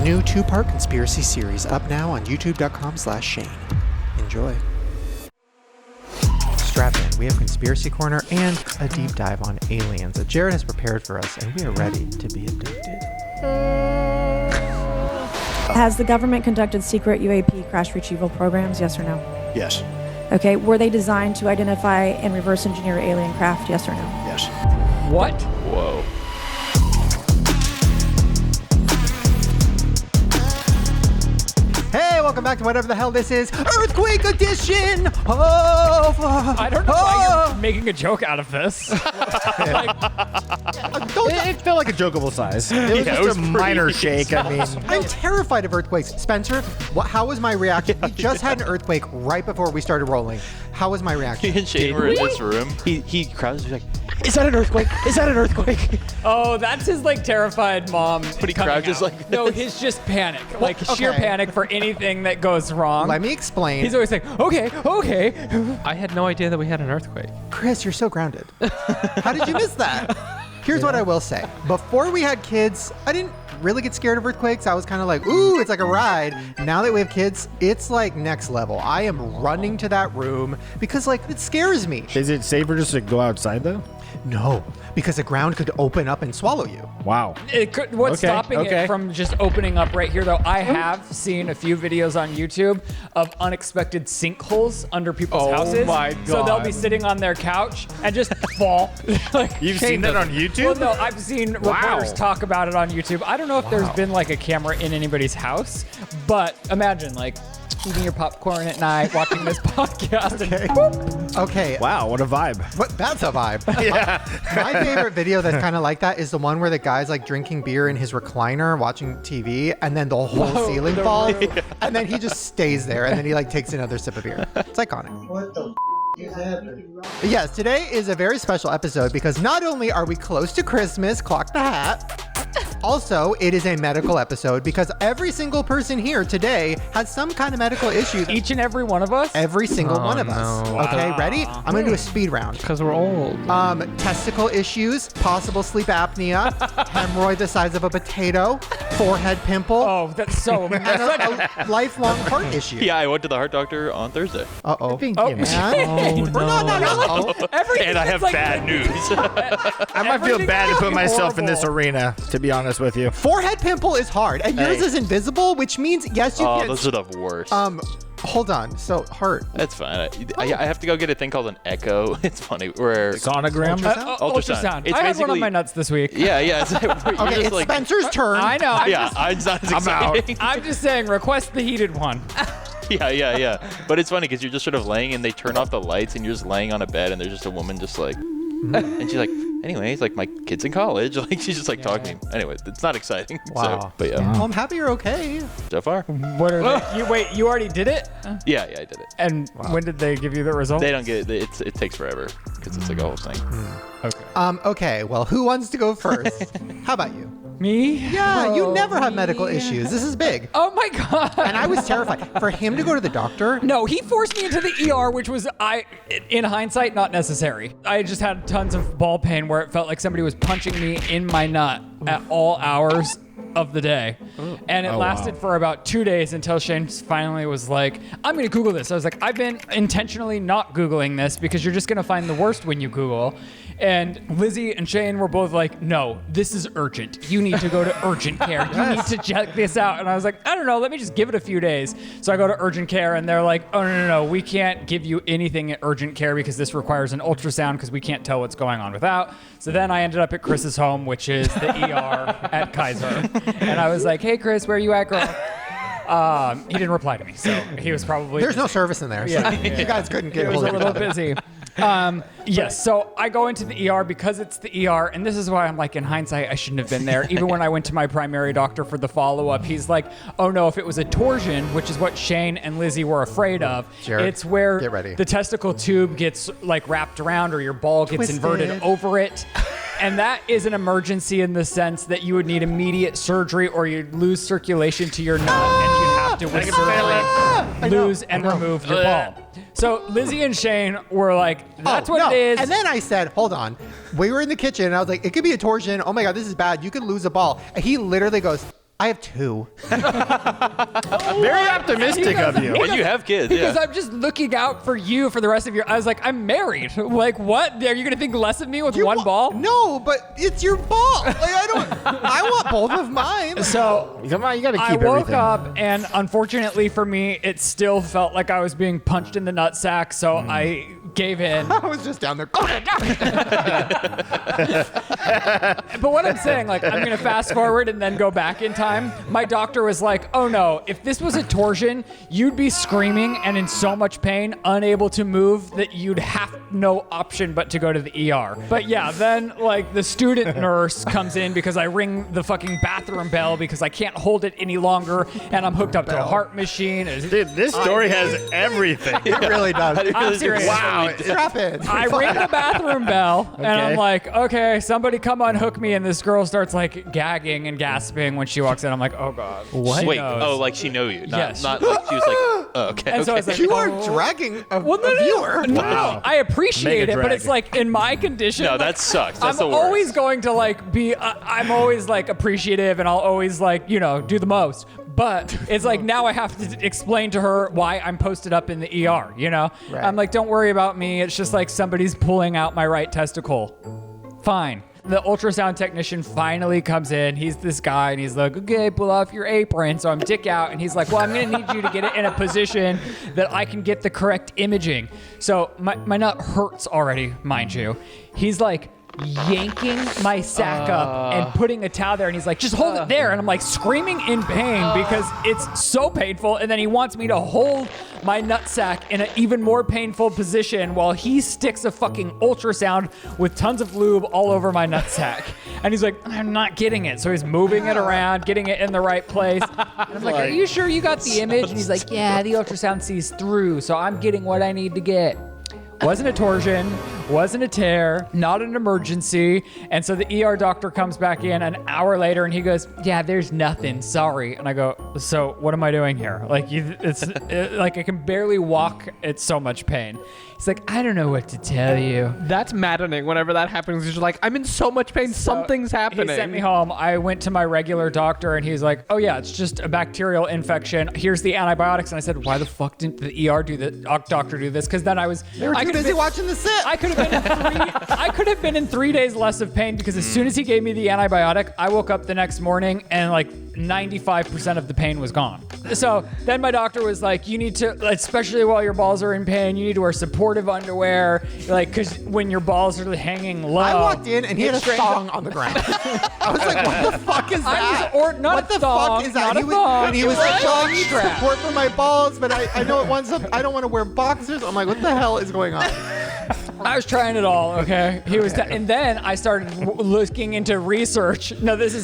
New 2-part conspiracy series up now on youtube.com/Shane. Enjoy. Strap in. We have Conspiracy Corner and a deep dive on aliens that Jerid has prepared for us, and we are ready to be abducted. Has the government conducted secret UAP crash retrieval programs, yes or no? Yes. Okay, were they designed to identify and reverse engineer alien craft, yes or no? Yes. What? Whoa. Hey, welcome back to whatever the hell this is, Earthquake Edition! Oh, I don't know why you're making a joke out of this. It felt like a jokeable size. It was just a minor shake. I mean, I'm terrified of earthquakes. Spencer, how was my reaction? We just had an earthquake right before we started rolling. How was my reaction? Me and Shane were in this room. He crouches. He's like, is that an earthquake? Is that an earthquake? Oh, that's his like terrified mom. But he crouches like this. No, his just panic, like sheer okay. panic for anything that goes wrong. Let me explain. He's always like, okay. I had no idea that we had an earthquake. Chris, you're so grounded. How did you miss that? Here's what I will say. Before we had kids, I didn't really get scared of earthquakes. I was kind of like, ooh, it's like a ride. Now that we have kids, it's like next level. I am running to that room because like it scares me. Is it safer just to go outside though? No, because the ground could open up and swallow you. Wow. What's stopping okay. it from just opening up right here, though? I have seen a few videos on YouTube of unexpected sinkholes under people's houses. Oh my So they'll God. be sitting on their couch and just fall. Like, You've seen that on YouTube? Well, no, I've seen reporters talk about it on YouTube. I don't know if there's been like a camera in anybody's house, but imagine like eating your popcorn at night, watching this podcast, and boop. Okay. Wow, what a vibe. What? That's a vibe. Yeah. My favorite video that's kind of like that is the one where the guy's like drinking beer in his recliner, watching TV, and then the whole ceiling falls, and then he just stays there, and then he like takes another sip of beer. It's iconic. What the is happening? Yes, today is a very special episode because not only are we close to Christmas, clock the hat, also it is a medical episode because every single person here today has some kind of medical issue. Each and every one of us. Every single one of us. no. Okay, ready? I'm gonna do a speed round. Because we're old. Testicle issues, possible sleep apnea, hemorrhoid the size of a potato, forehead pimple, Oh, that's so. and a lifelong heart issue. Yeah, I went to the heart doctor on Thursday. Uh-oh. Oh, No. everything And I have is, like, bad news. I might feel Everything bad to is put myself in this horrible. arena, to be honest with you. Forehead pimple is hard, and yours Hey. is invisible, which means yes, you Oh, can. those are the worst. Hold on. So heart. That's fine. I have to go get a thing called an echo. It's funny. Where Sonogram? Ultrasound. It's I had one on basically- my nuts this week. yeah. It's, you're Okay, just it's like, Spencer's turn. I know. it's not as exciting. I'm just saying, request the heated one. Yeah. But it's funny because you're just sort of laying and they turn off the lights and you're just laying on a bed and there's just a woman just like, and she's like, anyways, like my kid's in college. Like she's just like talking to me. Anyway, it's not exciting. Wow. So, but yeah, Well, I'm happy you're okay. so far. What are they? You already did it? Yeah, I did it. And when did they give you the results? They don't get it. It takes forever because it's like a whole thing. Okay, well, who wants to go first? How about you? Me? Yeah, you never have me. medical issues. This is big. Oh my God. And I was terrified. For him to go to the doctor, No, he forced me into the ER, which was, in hindsight, not necessary. I just had tons of ball pain where it felt like somebody was punching me in my nut at all hours of the day. And it lasted for about 2 days until Shane finally was like, I'm going to Google this. I was like, I've been intentionally not Googling this because you're just going to find the worst when you Google. And Lizzie and Shane were both like, no, this is urgent. You need to go to urgent care. You need to check this out. And I was like, I don't know. Let me just give it a few days. So I go to urgent care and they're like, oh, no. We can't give you anything at urgent care because this requires an ultrasound because we can't tell what's going on without. So then I ended up at Chris's home, which is the ER at Kaiser. And I was like, hey, Chris, where you at, girl? He didn't reply to me. So he was probably... there's no service in there. So you guys couldn't get It was hold a of little each other. busy. Yes, so I go into the ER because it's the ER, and this is why I'm like, in hindsight, I shouldn't have been there. Even when I went to my primary doctor for the follow-up, he's like, oh no, if it was a torsion, which is what Shane and Lizzie were afraid of, Jared, it's where get ready. the testicle tube gets like wrapped around or your ball gets Twisted. inverted over it. And that is an emergency in the sense that you would need immediate surgery or you'd lose circulation to your nut and you'd have to with surgery lose and remove your ball. So Lizzie and Shane were like, that's what it is. And then I said, hold on. We were in the kitchen and I was like, it could be a torsion. Oh my God, this is bad. You could lose a ball. And he literally goes, I have 2. Very optimistic of you. And you have kids. Because Yeah. I'm just looking out for you for the rest of your. I was like, I'm married. Like, what? Are you gonna think less of me with one ball? No, but it's your ball. Like I want both of mine. So Come on, you gotta keep I woke everything. up, and unfortunately for me, it still felt like I was being punched in the nutsack. So I gave in. I was just down there. But what I'm saying, like, I'm gonna fast forward and then go back in time. My doctor was like, "Oh no, if this was a torsion, you'd be screaming and in so much pain, unable to move, that you'd have no option but to go to the ER." But yeah, then like the student nurse comes in because I ring the fucking bathroom bell because I can't hold it any longer, and I'm hooked up to a heart machine. Dude, this story has everything. It really does. I'm serious. Wow. Strap in. I ring the bathroom bell, and I'm Okay. like, okay, somebody come unhook me. And this girl starts like gagging and gasping when she walks in. I'm like, oh God. What? Wait. Oh, like she know you. Not, Yes. not like she was like, oh, okay. And so I was like, You are oh. dragging a Well, no, viewer. No, Wow. I appreciate Mega it, but drag. it's like in my condition. No, like, that sucks. That's I'm the worst. always going to like be. I'm always like appreciative, and I'll always like do the most. But it's like now I have to explain to her why I'm posted up in the ER. Right. I'm like, don't worry about me. It's just like somebody's pulling out my right testicle. Fine. The ultrasound technician finally comes in. He's this guy, and he's like, okay, pull off your apron. So I'm dick out, and he's like, well, I'm going to need you to get it in a position that I can get the correct imaging. So my nut hurts already, mind you. He's like yanking my sack up and putting a towel there, and he's like, just hold it there. And I'm like screaming in pain because it's so painful. And then he wants me to hold my nutsack in an even more painful position while he sticks a fucking ultrasound with tons of lube all over my nutsack. And he's like, I'm not getting it. So he's moving it around, getting it in the right place. And I'm like, are you sure you got the image? And he's like, yeah, the ultrasound sees through, so I'm getting what I need to get. Wasn't a torsion, wasn't a tear, not an emergency. And so the ER doctor comes back in an hour later, and he goes, yeah, there's nothing, sorry. And I go, so what am I doing here? Like, like I can barely walk, it's so much pain. He's like, I don't know what to tell you. That's maddening whenever that happens. You're just like, I'm in so much pain. Something's happening. He sent me home. I went to my regular doctor, and he's like, oh yeah, it's just a bacterial infection. Here's the antibiotics. And I said, why the fuck didn't the ER do this, doctor do this? Because then I was They were too busy watching the sit. I could have been in 3 days less of pain, because as soon as he gave me the antibiotic, I woke up the next morning and like 95% of the pain was gone. So then my doctor was like, you need to, especially while your balls are in pain, you need to wear supportive underwear, like, because when your balls are hanging low. I walked in and he had a strains thong on the ground. I was like, what the fuck is that? not What a the thong, fuck is that? not a thong. And he was What? like, oh, I need support for my balls, but I know it wants up. I don't want to wear boxers. I'm like, what the hell is going on? I was trying it all, okay? He was, and then I started looking into research. No, this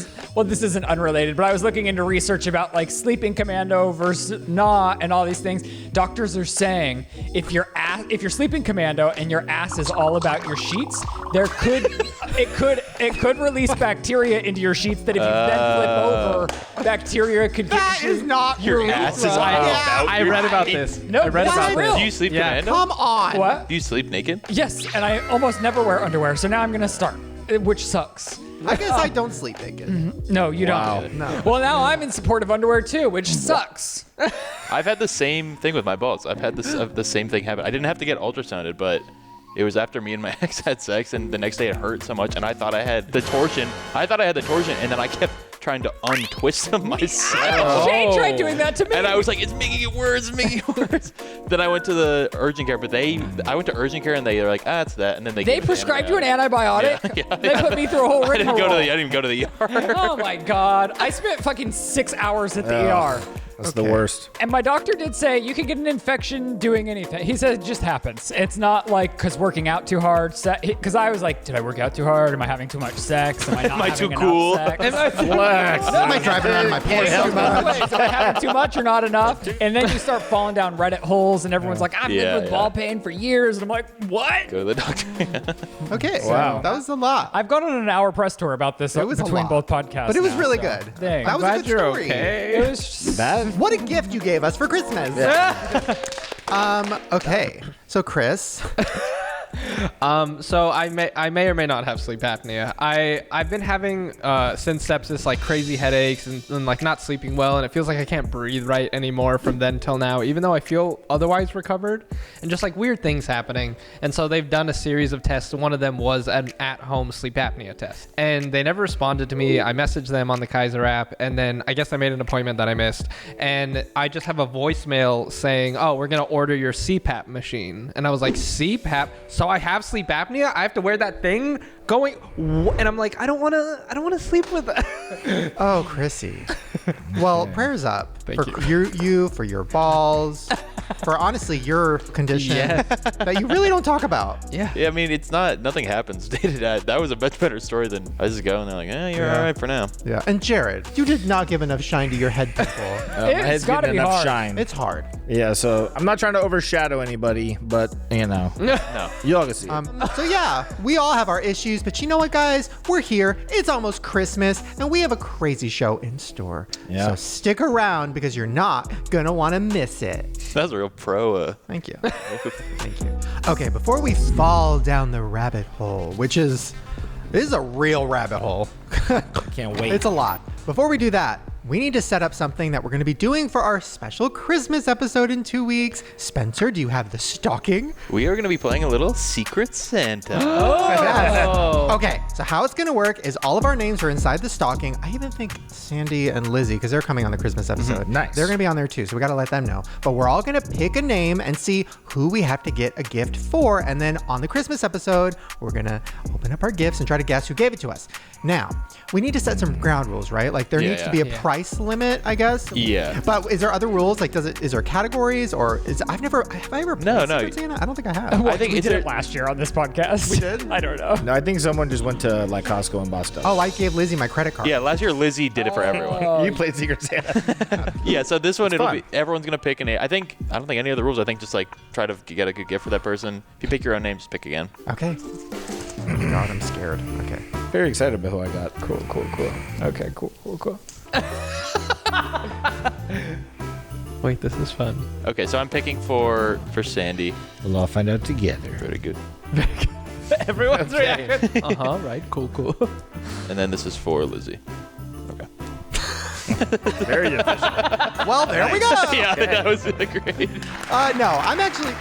isn't unrelated, but I was looking into research about like sleeping commando versus not, and all these things. Doctors are saying if you're sleeping commando and your ass is all about your sheets, it could release bacteria into your sheets that if you then flip over, bacteria could get That is not Your true. ass is all about I your read about feet. this. No, I read this about is this. real. Do you sleep Yeah. commando? Come on. What? Do you sleep naked? Yes, and I almost never wear underwear, so now I'm gonna start, which sucks. I guess I don't sleep naked. No, you Wow. don't. No. Well, now I'm in supportive underwear too, which sucks. I've had the same thing with my balls. I've had the same thing happen. I didn't have to get ultrasounded, but it was after me and my ex had sex, and the next day it hurt so much, and I thought I had the torsion. And then I kept trying to untwist them myself. Shane tried doing that to me. And I was like, it's making it worse, Then I went to the urgent care, but I went to urgent care, and they were like, it's that. And then they They gave me prescribed you an antibiotic? Yeah. They put me through a whole I didn't rigmarole. even go to the ER. Oh my God. I spent fucking 6 hours at the ER. That's the worst. And my doctor did say you can get an infection doing anything. He said it just happens. It's not like because working out too hard. Because I was like, did I work out too hard? Am I having too much sex? Am I not Am I having too enough cool? sex? Flex. Am I driving around in my pants too much? Am I having too much or not enough? And then you start falling down Reddit holes, and everyone's like, I've lived with ball pain for years. And I'm like, what? Go to the doctor. Okay. Wow. That was a lot. I've gone on an hour press tour about this It was a between lot. both podcasts. But it was now, really so. good. Dang. That was a Glad good you're story. okay. It was That What a gift you gave us for Christmas. Okay. So Chris, So I may or may not have sleep apnea. I've been having since sepsis like crazy headaches and like not sleeping well, and it feels like I can't breathe right anymore from then till now, even though I feel otherwise recovered, and just like weird things happening. And so they've done a series of tests. One of them was an at-home sleep apnea test, and they never responded to me. I messaged them on the Kaiser app, and then I guess I made an appointment that I missed, and I just have a voicemail saying, "Oh, we're gonna order your CPAP machine." And I was like, "CPAP? So I have sleep apnea? I have to wear that thing going?" And I'm like, I don't want to sleep with that. Oh, Chrissy. Well, prayers up Thank for you, for your balls, for honestly your condition that you really don't talk about. Yeah. Yeah, I mean, it's not, nothing happens day to day. That was a much better story than I just go and they're like, you're all right for now. Yeah. And Jerid, you did not give enough shine to your head pimple. My head's gotta getting be enough hard. shine. It's hard. Yeah, so I'm not trying to overshadow anybody, but you know, No. y'all can see it. So yeah, we all have our issues, but you know what, guys? We're here. It's almost Christmas, and we have a crazy show in store. Yeah. So stick around because you're not gonna want to miss it. That was a real pro. Thank you. Thank you. Okay, before we fall down the rabbit hole, this is a real rabbit hole. Can't wait. It's a lot. Before we do that, we need to set up something that we're going to be doing for our special Christmas episode in 2 weeks. Spencer, do you have the stocking? We are going to be playing a little Secret Santa. Yes. Okay, so how it's going to work is all of our names are inside the stocking. I even think Sandy and Lizzie, because they're coming on the Christmas episode. Nice. They're going to be on there too, so we got to let them know. But we're all going to pick a name and see who we have to get a gift for. And then on the Christmas episode, we're going to open up our gifts and try to guess who gave it to us. Now, we need to set some ground rules, right? Like there needs to be a price limit, I guess. Yeah. But is there other rules? Like, is there categories or have I ever No, played no. Secret Santa? I don't think I have. I think we it's did it last year on this podcast. We did? I don't know. No, I think someone just went to like Costco and bought stuff. Oh, I gave Lizzie my credit card. Yeah, last year Lizzie did it for everyone. You played Secret Santa. Yeah, so this one, fun. everyone's going to pick a name. I don't think any other rules. I think just like try to get a good gift for that person. If you pick your own name, just pick again. Okay. Oh my God, I'm scared. Okay. Very excited about who I got. Cool. Okay, cool. Wait, this is fun. Okay, so I'm picking for Sandy. We'll all find out together. Very good. Everyone's reaction. Right. Cool. And then this is for Lizzie. Okay. Very efficient. Well, there we go. Yeah, that was great. No, I'm actually.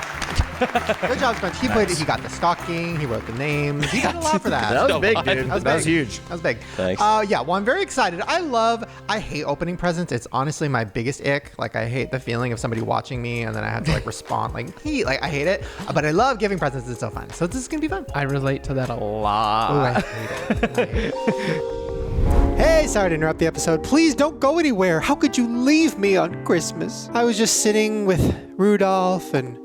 Good job, Spencer. He got the stocking. He wrote the names. He got a lot for that. That was big, dude. That was That was big. huge. That was big. Thanks. Yeah, well, I'm very excited. I hate opening presents. It's honestly my biggest ick. Like, I hate the feeling of somebody watching me and then I have to like respond. I hate it. But I love giving presents. It's so fun. So this is going to be fun. I relate to that a Ooh, lot. I hate it. Hey, sorry to interrupt the episode. Please don't go anywhere. How could you leave me on Christmas? I was just sitting with Rudolph and...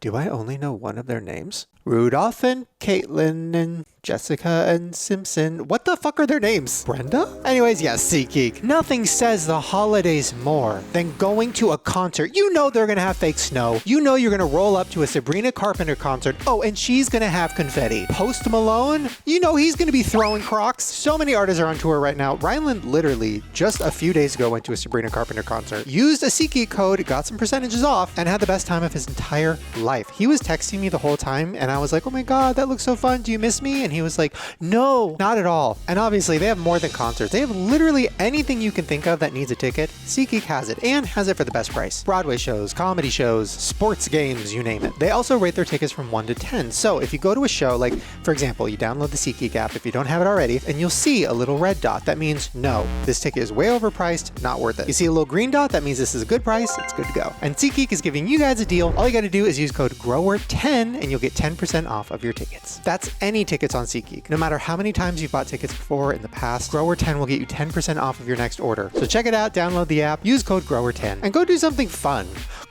Do I only know one of their names? Rudolph and Caitlin and Jessica and Simpson. What the fuck are their names? Brenda? Anyways, yes, SeatGeek. Nothing says the holidays more than going to a concert. You know they're gonna have fake snow. You know you're gonna roll up to a Sabrina Carpenter concert. Oh, and she's gonna have confetti. Post Malone? You know he's gonna be throwing Crocs. So many artists are on tour right now. Ryland literally just a few days ago went to a Sabrina Carpenter concert, used a SeatGeek code, got some percentages off, and had the best time of his entire life. He was texting me the whole time, and I was like, oh my God, that looks so fun. Do you miss me? And he was like, no, not at all. And obviously they have more than concerts. They have literally anything you can think of that needs a ticket. SeatGeek has it, and has it for the best price. Broadway shows, comedy shows, sports games, you name it. They also rate their tickets from 1 to 10. So if you go to a show, like for example, you download the SeatGeek app if you don't have it already, and you'll see a little red dot. That means no, this ticket is way overpriced, not worth it. You see a little green dot, that means this is a good price, it's good to go. And SeatGeek is giving you guys a deal. All you gotta do is use code GROWER10 and you'll get 10% off of your tickets. That's any tickets on SeatGeek. No matter how many times you've bought tickets before in the past, GROWER10 will get you 10% off of your next order. So check it out, download the app, use code GROWER10, and go do something fun.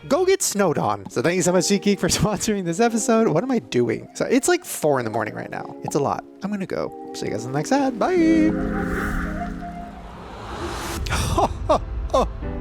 Go get snowed on. So thank you so much, SeatGeek, for sponsoring this episode. What am I doing? So it's like 4 in the morning right now. It's a lot. I'm gonna go. See you guys in the next ad. Bye.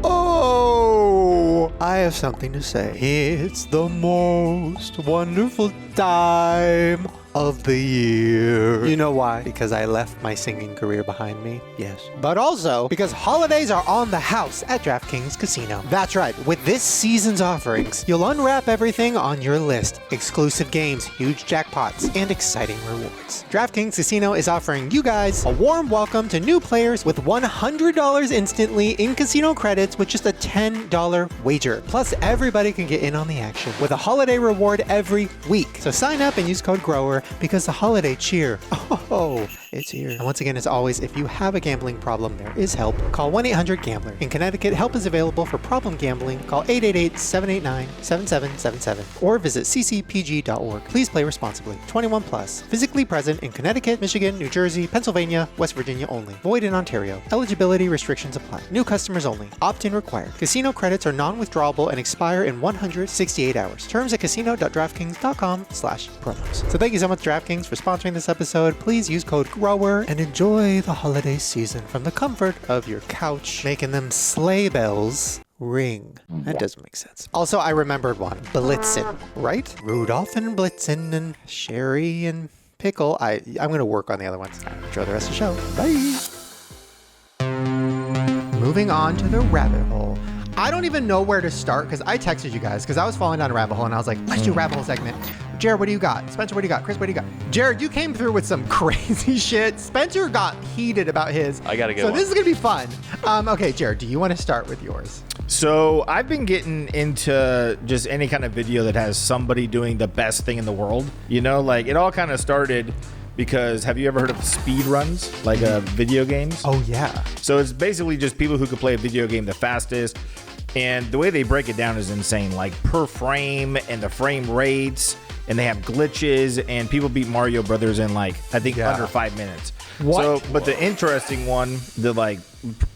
Oh, I have something to say. It's the most wonderful time of the year. You know why? Because I left my singing career behind me. Yes. But also because holidays are on the house at DraftKings Casino. That's right. With this season's offerings, you'll unwrap everything on your list. Exclusive games, huge jackpots, and exciting rewards. DraftKings Casino is offering you guys a warm welcome to new players with $100 instantly in casino credits with just a $10 wager. Plus, everybody can get in on the action with a holiday reward every week. So sign up and use code GROWER because the holiday cheer, it's here. And once again, as always, if you have a gambling problem, there is help. Call 1-800-GAMBLER. In Connecticut, help is available for problem gambling. Call 888-789-7777 or visit ccpg.org. Please play responsibly. 21 plus. Physically present in Connecticut, Michigan, New Jersey, Pennsylvania, West Virginia only. Void in Ontario. Eligibility restrictions apply. New customers only. Opt-in required. Casino credits are non-withdrawable and expire in 168 hours. Terms at casino.draftkings.com/promos. So thank you so much, DraftKings, for sponsoring this episode. Please use code GROWER and enjoy the holiday season from the comfort of your couch, making them sleigh bells ring. That doesn't make sense. Also, I remembered one. Blitzen, right? Rudolph and Blitzen and Sherry and Pickle. I'm going to work on the other ones. Enjoy the rest of the show. Bye. Moving on to the rabbit hole. I don't even know where to start because I texted you guys because I was falling down a rabbit hole and I was like, let's do a rabbit hole segment. Jared, what do you got? Spencer, what do you got? Chris, what do you got? Jared, you came through with some crazy shit. Spencer got heated about his. I got a good one. So this is going to be fun. Okay, Jared, do you want to start with yours? So I've been getting into just any kind of video that has somebody doing the best thing in the world. You know, like it all kind of started because have you ever heard of speed runs, like video games? Oh, yeah. So it's basically just people who can play a video game the fastest. And the way they break it down is insane, like per frame and the frame rates, and they have glitches, and people beat Mario Brothers in like, I think under 5 minutes. What? So, but the interesting one that like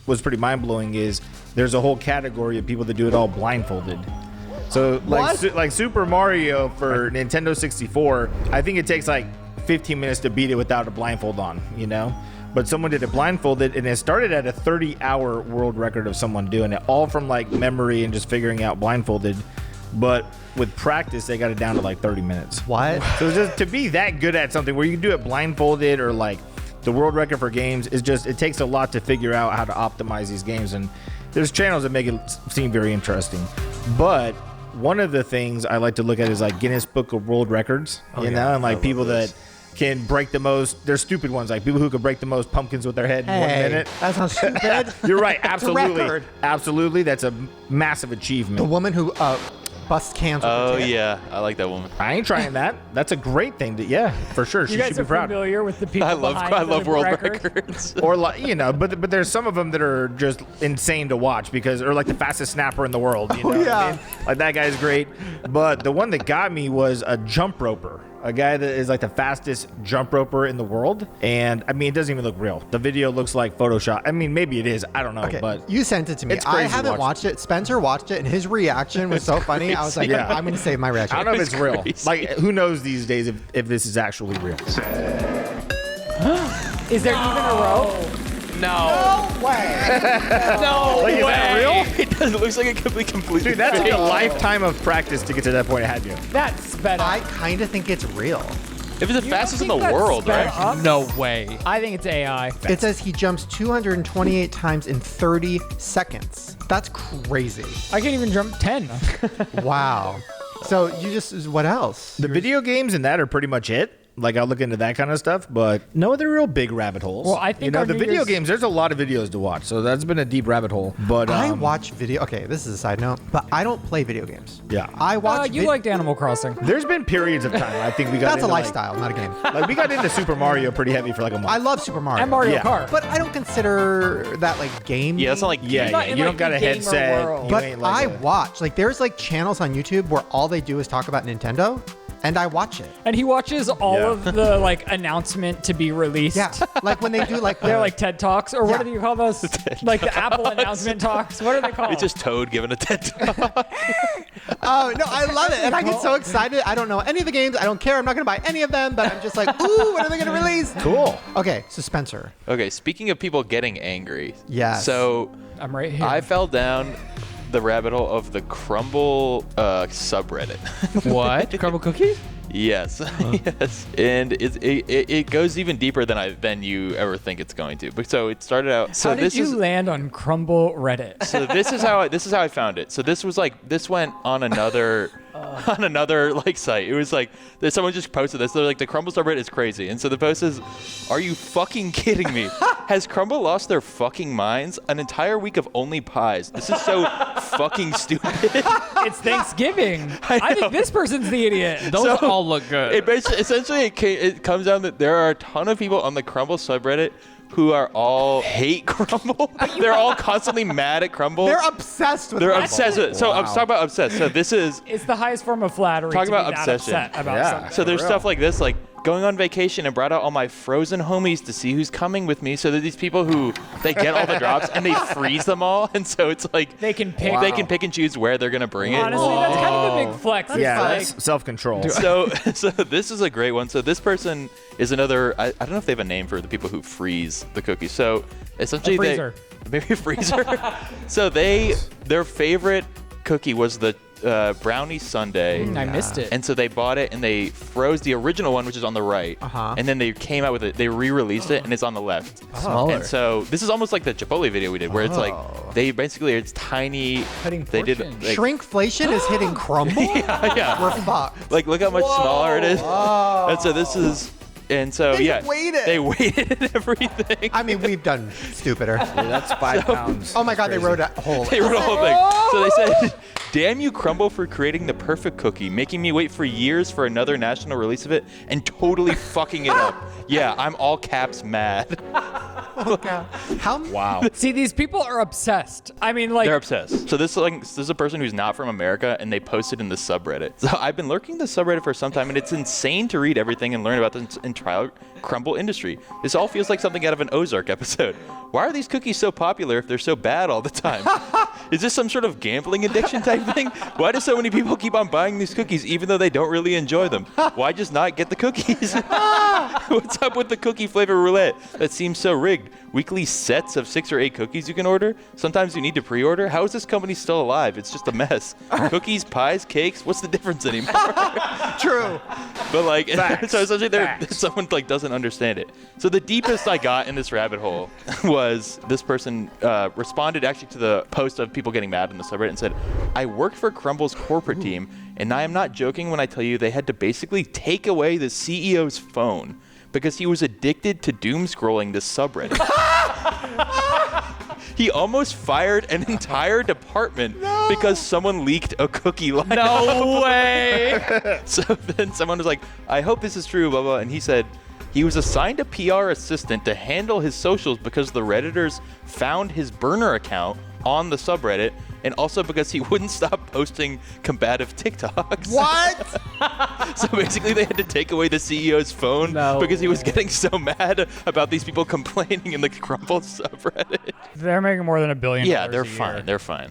was pretty mind blowing is there's a whole category of people that do it all blindfolded. So like Super Mario for Nintendo 64, I think it takes like 15 minutes to beat it without a blindfold on, you know? But someone did it blindfolded, and it started at a 30-hour world record of someone doing it, all from like memory and just figuring out blindfolded. But with practice, they got it down to like 30 minutes. What? So just to be that good at something where you can do it blindfolded, or like the world record for games is just, it takes a lot to figure out how to optimize these games. And there's channels that make it seem very interesting. But one of the things I like to look at is like Guinness Book of World Records, you know, and like people that can break the most, they're stupid ones, like people who can break the most pumpkins with their head in 1 minute. That sounds stupid. You're right, absolutely. record. Absolutely, that's a massive achievement. The woman who busts cans with her tit. Yeah, I like that woman. I ain't trying that. That's a great thing to, for sure. You She guys should be are proud. familiar with the people I love world records. Or like, you know, but there's some of them that are just insane to watch because, or like the fastest snapper in the world. You know what I mean? Like that guy's great. But the one that got me was a jump roper. A guy that is like the fastest jump roper in the world. And I mean, it doesn't even look real. The video looks like Photoshop. I mean, maybe it is. I don't know. Okay, But you sent it to me. it's crazy I haven't watched it. Spencer watched it, and his reaction was so funny. I was like, Yeah. I'm going to save my reaction. I don't know if it's real. crazy. Like, who knows these days if this is actually real? Is there even a row? No. No Like, is that real? It doesn't. It looks like it could be completely. Dude, that's like fake. a lifetime of practice to get to that point it had you. That's sped up. I kind of think it's real. If it's the fastest in the think that's world, sped right? up? No way. I think it's AI. It says he jumps 228 times in 30 seconds. That's crazy. I can't even jump 10. Wow. So you just, what else? The video games and that are pretty much it. Like, I'll look into that kind of stuff, but no other real big rabbit holes. Well, I think you know, our the New video Year's- games, there's a lot of videos to watch, so that's been a deep rabbit hole. But I watch video. Okay, this is a side note, but I don't play video games. Yeah. I watch. You liked Animal Crossing. there's been periods of time I think we got That's a into, lifestyle, not a game. Like we got into Super Mario pretty heavy for like a month. I love Super Mario. And Mario Yeah. Kart. But I don't consider that like game. Yeah, that's not like yeah, not yeah. in, You like, don't got the a gamer headset. world. You But ain't like I a- watch. Like, there's like channels on YouTube where all they do is talk about Nintendo, and I watch it. And he watches all Yeah. of the like announcement to be released. Yeah, like when they do like They're like TED Talks, or what Yeah. do you call those? Like the Apple announcement talks. What are they called? It's just Toad giving a TED Talk. Oh no, I love it, and I get so excited. I don't know any of the games. I don't care. I'm not gonna buy any of them, but I'm just like, ooh, when are they gonna release? Cool. Okay, so Spencer. Okay, speaking of people getting angry. Yes. So I'm right here. I fell down the rabbit hole of the Crumble subreddit. What? Crumble cookies? Yes, yes, and it goes even deeper than you ever think it's going to. But so it started out. So How did you land on Crumble Reddit? So this is how I found it. So this went on another like site. It was like someone just posted this. They're like, the Crumble subreddit is crazy, and so the post is, "Are you fucking kidding me? Has Crumble lost their fucking minds? An entire week of only pies. This is so fucking stupid." It's Thanksgiving. I think this person's the idiot. Those all look good. It comes down that there are a ton of people on the Crumble subreddit who are all hate Crumble. They're all constantly mad at Crumble. They're obsessed with They're Crumble. obsessed with it. So I'm talking about obsessed. So this is It's the highest form of flattery. Talk to about be that obsession. upset about Yeah. something. So there's stuff like this, like going on vacation and brought out all my frozen homies to see who's coming with me. So there's these people who they get all the drops and they freeze them all, and so it's like They can pick. they can pick and choose where they're gonna bring it. Honestly, that's kind of a big flex. It's Yeah, like, that's self-control. So this is a great one. So this person is another. I don't know if they have a name for the people who freeze the cookies. So essentially, A freezer. maybe a freezer. So their favorite cookie was the brownie sundae. I missed it. And so they bought it and they froze the original one, which is on the right. And then they came out with it. They re-released it and it's on the left. Smaller. And so this is almost like the Chipotle video we did, where it's like it's tiny. Cutting They did portions. like, Shrinkflation is hitting Crumble? yeah. We're fucked. Like look how much smaller it is. And so this is. And so They waited. they waited and everything. I mean, we've done stupider. That's 5 pounds. Oh my God, they wrote a whole. They wrote a whole thing. So they said, "Damn you, Crumble, for creating the perfect cookie, making me wait for years for another national release of it, and totally fucking it up. Yeah, I'm all caps mad." How? Wow. See, these people are obsessed. I mean, like, They're obsessed. So this is a person who's not from America, and they posted in the subreddit. So I've been lurking the subreddit for some time, and it's insane to read everything and learn about the entire crumble industry. This all feels like something out of an Ozark episode. Why are these cookies so popular if they're so bad all the time? Is this some sort of gambling addiction type thing? Why do so many people keep on buying these cookies even though they don't really enjoy them? Why just not get the cookies? What's up with the cookie flavor roulette? That seems so rigged. Weekly sets of 6 or 8 cookies you can order. Sometimes you need to pre-order. How is this company still alive? It's just a mess. Cookies, pies, cakes. What's the difference anymore? True. But like, Facts. so essentially, Facts. someone like doesn't understand it. So the deepest I got in this rabbit hole was this person responded actually to the post of people getting mad in the subreddit and said, "I worked for Crumble's corporate team, and I am not joking when I tell you they had to basically take away the CEO's phone because he was addicted to doom scrolling this subreddit." He almost fired an entire department because someone leaked a cookie lineup. No way. So then someone was like, "I hope this is true, blah, blah." And he said he was assigned a PR assistant to handle his socials because the Redditors found his burner account on the subreddit, and also because he wouldn't stop posting combative TikToks. What? So basically they had to take away the CEO's phone because he was getting so mad about these people complaining in the Crumble subreddit. they're making more than $1 billion. Yeah, they're a year. fine. They're fine.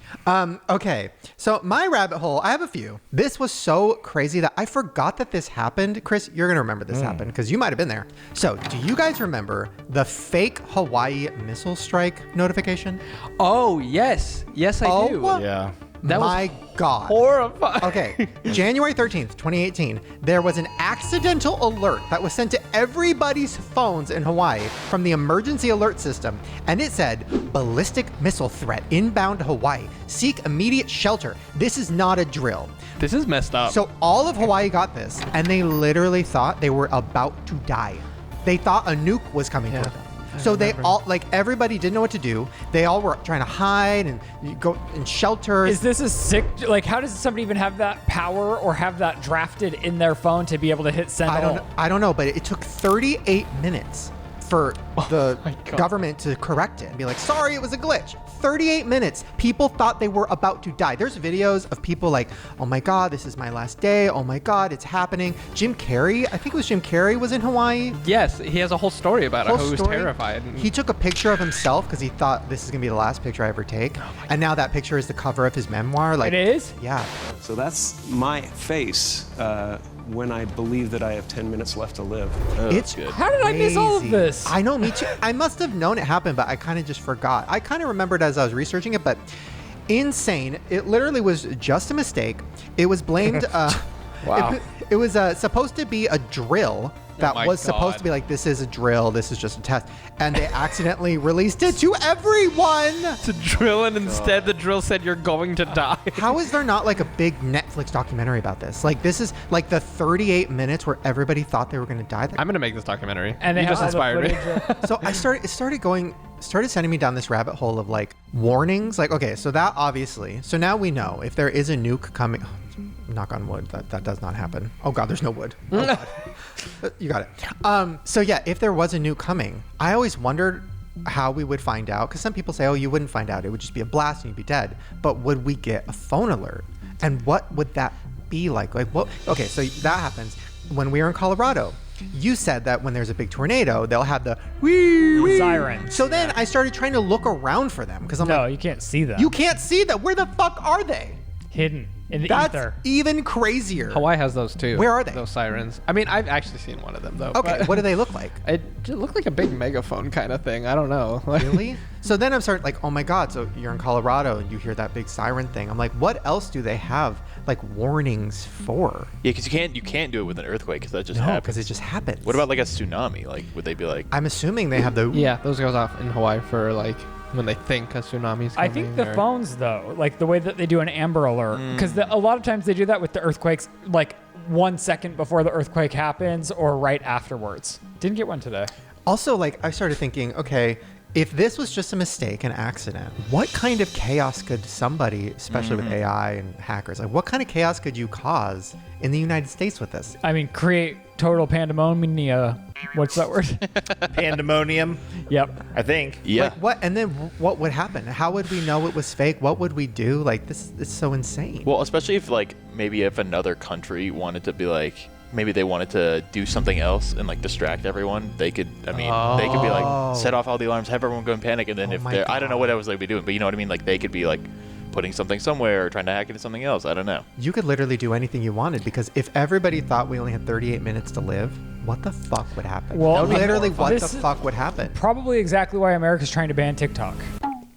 Okay, so my rabbit hole, I have a few. This was so crazy that I forgot that this happened. Chris, you're going to remember this happened because you might have been there. So do you guys remember the fake Hawaii missile strike notification? Oh, yes. Yes, I do. Yeah. That was My God. horrifying. Okay, January 13th, 2018, there was an accidental alert that was sent to everybody's phones in Hawaii from the emergency alert system, and it said, "Ballistic missile threat inbound Hawaii. Seek immediate shelter. This is not a drill." This is messed up. So all of Hawaii got this, and they literally thought they were about to die. They thought a nuke was coming toward them. So they all, like, everybody didn't know what to do. They all were trying to hide and go in shelters. Is this a sick? Like, how does somebody even have that power or have that drafted in their phone to be able to hit send? I don't know, but it took 38 minutes for the government to correct it and be like, "Sorry, it was a glitch." 38 minutes. People thought they were about to die. There's videos of people like, "Oh my God, this is my last day. Oh my God, it's happening." Jim Carrey, I think it was Jim Carrey, was in Hawaii. Yes, he has a whole story about it. Whole How he was story. terrified. He took a picture of himself because he thought this is gonna be the last picture I ever take. And now that picture is the cover of his memoir. Like, It is? Yeah. So that's my face when I believe that I have 10 minutes left to live. It's good. How did I miss all of crazy. this? I know, me too. I must have known it happened, but I kind of just forgot. I kind of remembered as I was researching it, but insane. It literally was just a mistake. It was blamed. Wow. It was supposed to be a drill that my was supposed God. to be like, this is a drill, this is just a test. And they accidentally released it to everyone. To drill, and instead the drill said you're going to die. How is there not like a big Netflix documentary about this? Like, this is like the 38 minutes where everybody thought they were going to die. I'm gonna make this documentary. And they you have just all the inspired me. footage So it started sending me down this rabbit hole of like warnings. Like, okay, so that obviously, so now we know if there is a nuke coming, knock on wood, that does not happen. Oh God, there's no wood. Oh God. You got it. So yeah, if there was a nuke coming, I always wondered how we would find out, because some people say, oh, you wouldn't find out, it would just be a blast and you'd be dead. But would we get a phone alert? And what would that be like? Like, what? Okay, so that happens when we were in Colorado. You said that when there's a big tornado, they'll have the wee, wee. Sirens. So then I started trying to look around for them because I'm No, like, you can't see them. you can't see them. Where the fuck are they? Hidden in the That's ether. even crazier. Hawaii has those too. Where are they? Those sirens. I mean, I've actually seen one of them though. Okay, but what do they look like? It just looked like a big megaphone kind of thing. I don't know. Really? So then I'm starting like, oh my God, so you're in Colorado and you hear that big siren thing. I'm like, what else do they have like warnings for? Yeah, because you can't do it with an earthquake because that just No, happens. because it just happens. What about like a tsunami? Like, would they be like? I'm assuming they have the. Yeah, those goes off in Hawaii for like when they think a tsunami's coming. I think the or- phones, though, like the way that they do an Amber Alert, because a lot of times they do that with the earthquakes, like 1 second before the earthquake happens or right afterwards. Didn't get one today. Also, like, I started thinking, okay, if this was just a mistake, an accident, what kind of chaos could somebody, especially with AI and hackers, like what kind of chaos could you cause in the United States with this? I mean, create total pandemonium. What's that word? Pandemonium, Yep. I think. Yeah. Like what? And then what would happen? How would we know it was fake? What would we do? Like this is so insane. Well, especially if like maybe if another country wanted to be like, maybe they wanted to do something else and like distract everyone, they could. I mean, they could be like set off all the alarms, have everyone go in panic, and then if my they're, I don't know God. what else they'd be doing, but you know what I mean. Like they could be like putting something somewhere or trying to hack into something else. I don't know. You could literally do anything you wanted because if everybody thought we only had 38 minutes to live, what the fuck would happen? Well, I mean, literally, what the this is- fuck would happen? Probably exactly why America's trying to ban TikTok.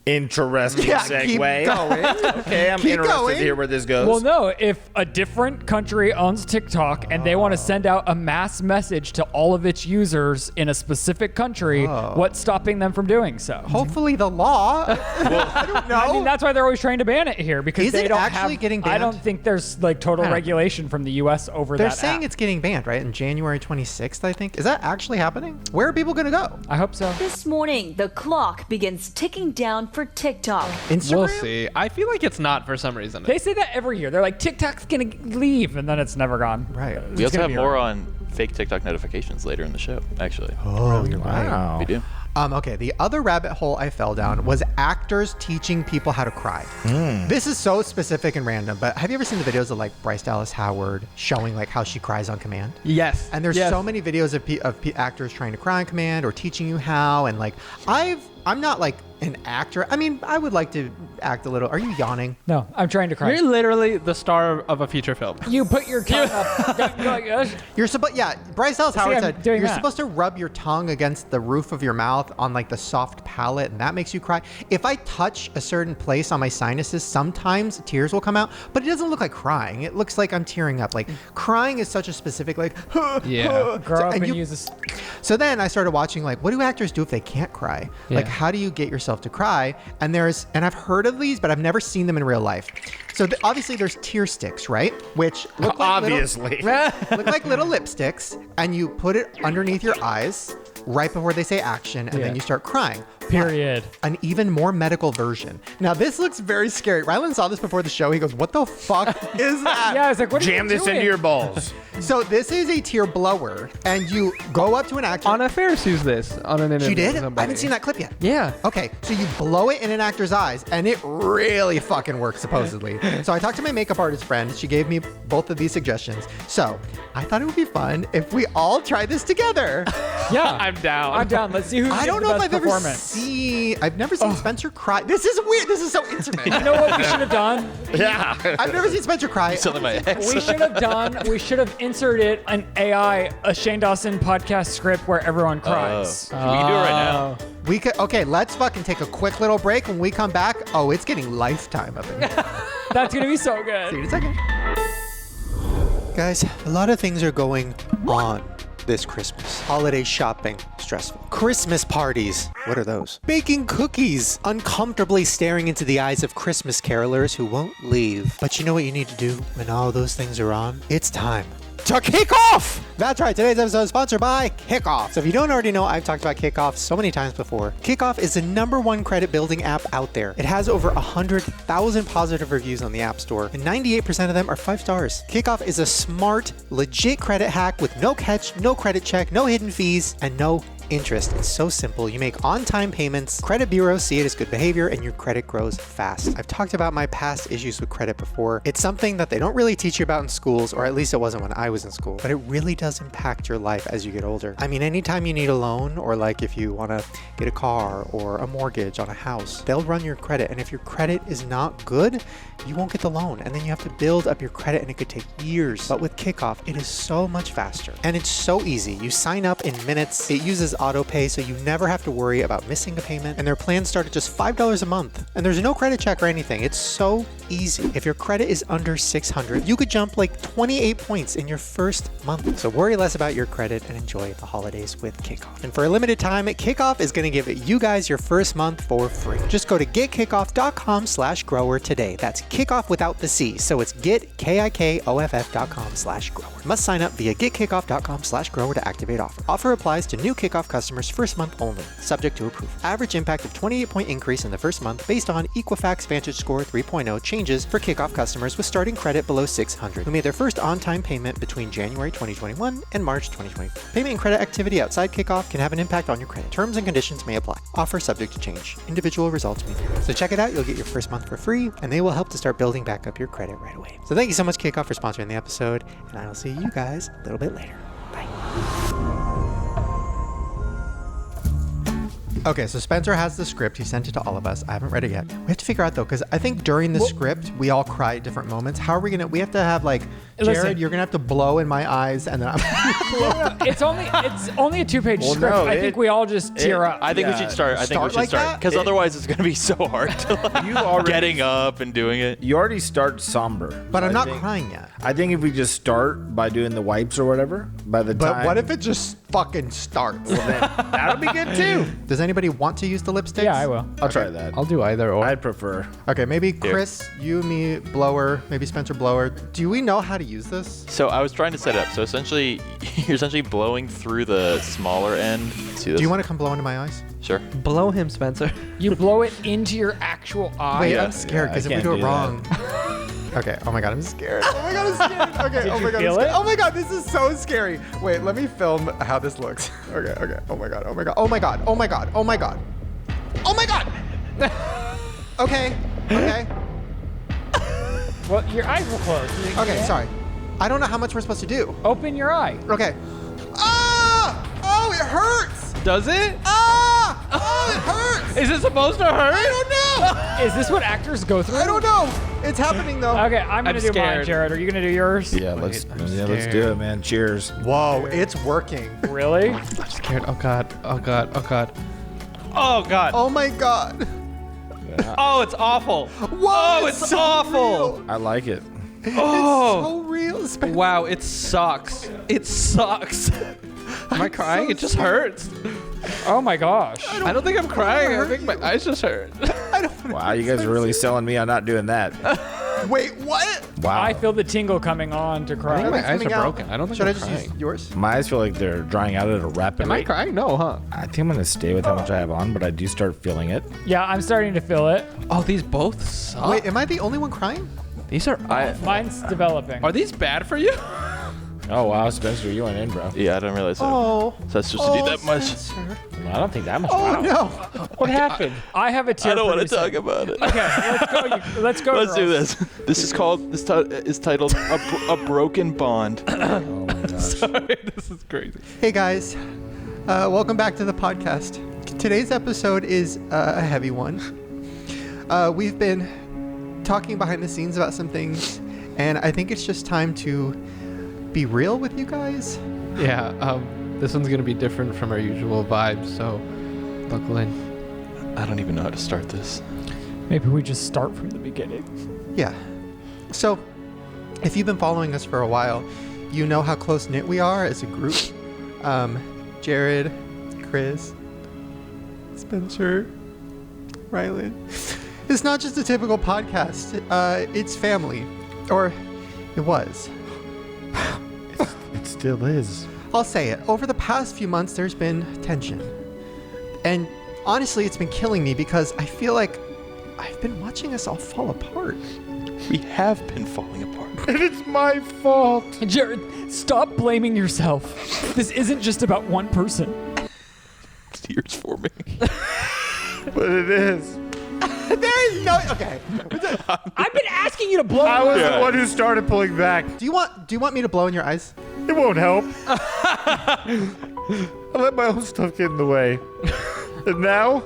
Interesting Yeah, segue. keep going. Okay, I'm Keep interested going. to hear where this goes. Well, no, if a different country owns TikTok and they want to send out a mass message to all of its users in a specific country, what's stopping them from doing so? Hopefully, the law. I don't know. I mean, that's why they're always trying to ban it here because Is they it don't actually have. getting I banned? don't think there's like total regulation from the U.S. over They're that. saying app. it's getting banned, right? In January 26th, I think. Is that actually happening? Where are people going to go? I hope so. This morning, the clock begins ticking down for TikTok. Instagram? We'll see. I feel like it's not for some reason. They say that every year. They're like TikTok's gonna leave, and then it's never gone. Right. We also gonna have be more around. on fake TikTok notifications later in the show. Actually, Oh, you're right. Wow. we do. Okay, the other rabbit hole I fell down was actors teaching people how to cry. This is so specific and random, but have you ever seen the videos of like Bryce Dallas Howard showing like how she cries on command? Yes. And there's yes. so many videos of actors trying to cry on command or teaching you how. And like, I'm not like an actor. I mean, I would like to act a little. Are you yawning? No, I'm trying to cry. You're literally the star of a feature film. You put your tongue up. You're like, "Yes." You're supposed, yeah. Bryce Dallas Howard I'm said doing you're that. supposed to rub your tongue against the roof of your mouth on like the soft palate, and that makes you cry. If I touch a certain place on my sinuses, sometimes tears will come out, but it doesn't look like crying. It looks like I'm tearing up. Like crying is such a specific like. Yeah. Grow up and you- use this. So then I started watching like, what do actors do if they can't cry? Yeah. Like, how do you get yourself to cry? And I've heard of these, but I've never seen them in real life. So obviously there's tear sticks, right? Which look like Obviously. look like little lipsticks, and you put it underneath your eyes right before they say action, and then you start crying. Period. An even more medical version. Now this looks very scary. Ryland saw this before the show. He goes, "What the fuck is that?" Yeah, I was like, what are Jam you this doing? into your balls. So this is a tear blower, and you go up to an actor. Anna Faris used this on an interview. She did? with I somebody. haven't seen that clip yet. Yeah. Okay, so you blow it in an actor's eyes, and it really fucking works, supposedly. So I talked to my makeup artist friend. She gave me both of these suggestions. So I thought it would be fun if we all try this together. Yeah, I'm down. I'm down. Let's see who. I don't gives know the if best I've ever performance. seen. I've never seen Spencer cry. This is weird. This is so intimate. You know what we should have done? Yeah. I've never seen Spencer cry. Selling my ex. We should have inserted an AI, a Shane Dawson podcast script where everyone cries. We can do it right now. We could. Okay, let's fucking take a quick little break. When we come back, oh, it's getting lifetime up in here. That's gonna be so See you good. in a second. Guys, a lot of things are going on this Christmas. Holiday shopping, stressful. Christmas parties, what are those? Baking cookies, uncomfortably staring into the eyes of Christmas carolers who won't leave. But you know what you need to do when all those things are on? It's time to kick off! That's right, today's episode is sponsored by KIKOFF. So if you don't already know, I've talked about KIKOFF so many times before. KIKOFF is the #1 credit building app out there. It has over 100,000 positive reviews on the App Store, and 98% of them are 5 stars. KIKOFF is a smart, legit credit hack with no catch, no credit check, no hidden fees, and no interest. It's so simple. You make on-time payments, credit bureaus see it as good behavior, and your credit grows fast. I've talked about my past issues with credit before. It's something that they don't really teach you about in schools, or at least it wasn't when I was in school, but it really does impact your life as you get older. I mean, anytime you need a loan, or like if you want to get a car or a mortgage on a house, they'll run your credit, and if your credit is not good, you won't get the loan, and then you have to build up your credit, and it could take years. But with KIKOFF, it is so much faster, and it's so easy. You sign up in minutes. It uses auto pay, so you never have to worry about missing a payment, and their plans start at just $5 a month, and there's no credit check or anything. It's so easy. If your credit is under 600, you could jump like 28 points in your first month. So worry less about your credit and enjoy the holidays with KIKOFF. And for a limited time, KIKOFF is going to give you guys your first month for free. Just go to getkikoff.com/grower today. That's kickoff without the C, so it's getkikoff.com/grower. Must sign up via getkikoff.com/grower to activate offer. Offer applies to new KIKOFF customers first month only, subject to approval. Average impact of 28-point increase in the first month based on Equifax Vantage Score 3.0 changes for KIKOFF customers with starting credit below 600 who made their first on-time payment between January 2021 and March 2024. Payment and credit activity outside KIKOFF can have an impact on your credit. Terms and conditions may apply. Offer subject to change. Individual results may vary. So check it out. You'll get your first month for free, and they will help to start building back up your credit right away. So thank you so much, KIKOFF, for sponsoring the episode, and I will see you guys a little bit later. Bye. Okay, so Spencer has the script. He sent it to all of us. I haven't read it yet. We have to figure out, though, because I think during the script, we all cry at different moments. How are we going to... We have to have, like... Jerid, you're going to have to blow in my eyes, and then I'm It's only a 2-page script. No, I think we all just tear up. I think we should start. Because otherwise it's going to be so hard to getting up and doing it. You already start somber. But I'm not crying yet. I think if we just start by doing the wipes or whatever, by the time... But what if it just fucking starts? Well, then, that'll be good, too. Does anybody want to use the lipsticks? Yeah, I will. I'll try that. I'll do either or. I'd prefer. Okay, maybe Chris, you, me, blower, maybe Spencer, blower. Do we know how to use this? So I was trying to set it up. So essentially, you're essentially blowing through the smaller end. See this? Do you want to come blow into my eyes? Sure. Blow him, Spencer. You blow it into your actual eye. Wait, I'm scared because if we do it wrong... Okay, oh my god, I'm scared. Oh my god, I'm scared. Okay, Did oh my you god, feel I'm scared. it? Oh my god, this is so scary. Wait, let me film how this looks. Okay, okay. Oh my god, oh my god, oh my god, oh my god, oh my god. Oh my god! Okay, okay. Well, your eyes were closed. Okay, sorry. I don't know how much we're supposed to do. Open your eye. Okay. Ah! Oh, it hurts! Does it? Ah! Oh, it hurts! Is it supposed to hurt? I don't know! Is this what actors go through? I don't know. It's happening though. Okay, I'm gonna do mine, scared. Jared. Are you gonna do yours? Yeah, let's do it, man. Cheers. Whoa, it's working. Really? I'm scared. Oh god. Oh god. Oh god. Oh god. Oh my god. Oh, it's awful. Whoa, Oh, it's so awful. real. I like it. Oh. It's so real. Spencer. Wow, it sucks. It sucks. Am I crying? It just hurts. Oh my gosh. I don't think I'm crying. I think my eyes just hurt. Wow, you guys are really selling me on not doing that. Wait, what? Wow. I feel the tingle coming on to I cry. think my eyes coming are out. broken. I don't think Should I'm I just crying. use yours? My eyes feel like they're drying out at a rapid Am I rate. crying? No, huh? I think I'm going to stay with how much I have on, but I do start feeling it. Yeah, I'm starting to feel it. Oh, these both suck. Wait, am I the only one crying? These are Mine's developing. Are these bad for you? Oh, wow, Spencer, you went in, bro. Yeah, I don't realize that. Oh. So that's supposed to do that much. Spencer. Well, I don't think that much. Oh Wow. no. What happened? I have a tear. I don't want to producing. talk about it. Okay, let's go. Let's do girls. this. This is called. This is titled a broken bond. Oh, my gosh. Sorry, this is crazy. Hey guys, welcome back to the podcast. Today's episode is a heavy one. We've been talking behind the scenes about some things, and I think it's just time to be real with you guys. Yeah, this one's gonna be different from our usual vibes, so buckle in. I don't even know how to start this. Maybe we just start from the beginning. Yeah. So, if you've been following us for a while, you know how close-knit we are as a group. Jerid, Chris, Spencer, Ryland. It's not just a typical podcast. It's family. Or it was. It still is. I'll say it. Over the past few months, there's been tension. And honestly, it's been killing me because I feel like I've been watching us all fall apart. We have been falling apart. And it's my fault. Jerid, stop blaming yourself. This isn't just about one person. Tears for me. But it is. There is no... Okay. I've been asking you to blow. I was the one who started pulling back. Do you want me to blow in your eyes? It won't help. I let my own stuff get in the way. And now,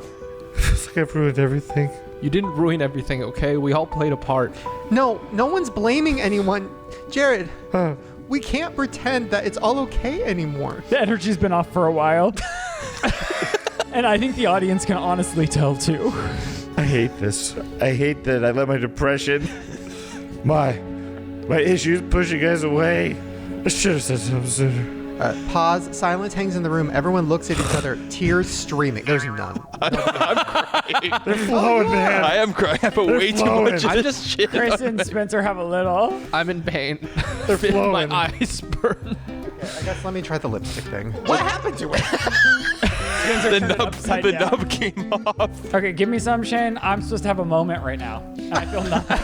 it's like I've ruined everything. You didn't ruin everything, okay? We all played a part. No one's blaming anyone. Jerid, we can't pretend that it's all okay anymore. The energy's been off for a while. And I think the audience can honestly tell too. I hate this. I hate that I let my depression, my issues push you guys away. I should have said something sooner. Pause. Silence hangs in the room. Everyone looks at each other, tears streaming. There's none. I'm crying. They're flowing, man. I am crying. I put way too flowing. much of I'm this just- shit. Chris and Spencer have a little. I'm in pain. They're flowing. My eyes burn. I guess let me try the lipstick thing. What happened to it? Spencer turned it upside The down. nub came off. Okay, give me some, Shane. I'm supposed to have a moment right now. And I feel nothing.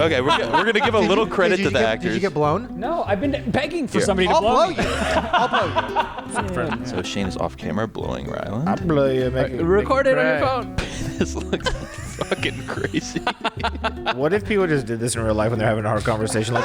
Okay, we're going to give a little credit to the actors. Did you get blown? No, I've been begging for Here. somebody to I'll blow blow me. you. I'll blow you. So Shane is off camera blowing Ryland. I'll blow you. Record it on your phone. This looks fucking crazy. What if people just did this in real life when they're having a hard conversation? Like,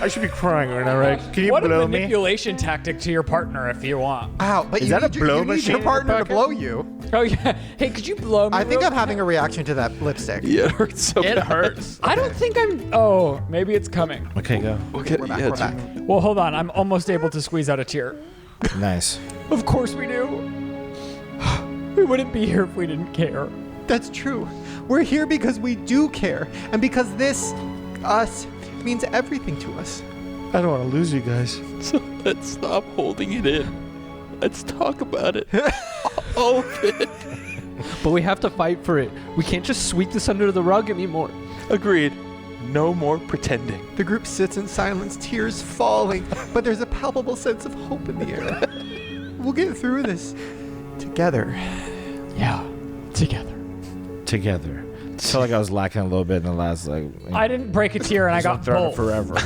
I should be crying right now, right? Can you What a blow me? manipulation tactic to your partner if you want. Ow, but Is you that a need your- blow you need machine your in your partner to pocket? blow you. Oh yeah. Hey, could you blow me? I think real I'm having a reaction to that lipstick. Yeah, it hurts so It bad. hurts. I don't think I'm. Oh, maybe it's coming. Okay, go. Okay, We're back. yeah, We're back. Well, hold on. I'm almost able to squeeze out a tear. Nice. Of course we do. We wouldn't be here if we didn't care. That's true. We're here because we do care, and because this, us, means everything to us. I don't want to lose you guys. So let's stop holding it in. Let's talk about it. All of it. But we have to fight for it. We can't just sweep this under the rug anymore. Agreed. No more pretending. The group sits in silence, tears falling, but there's a palpable sense of hope in the air. We'll get through this together. Yeah, together. Together. I felt like I was lacking a little bit in the last, like... I didn't break a tear and I got both. forever.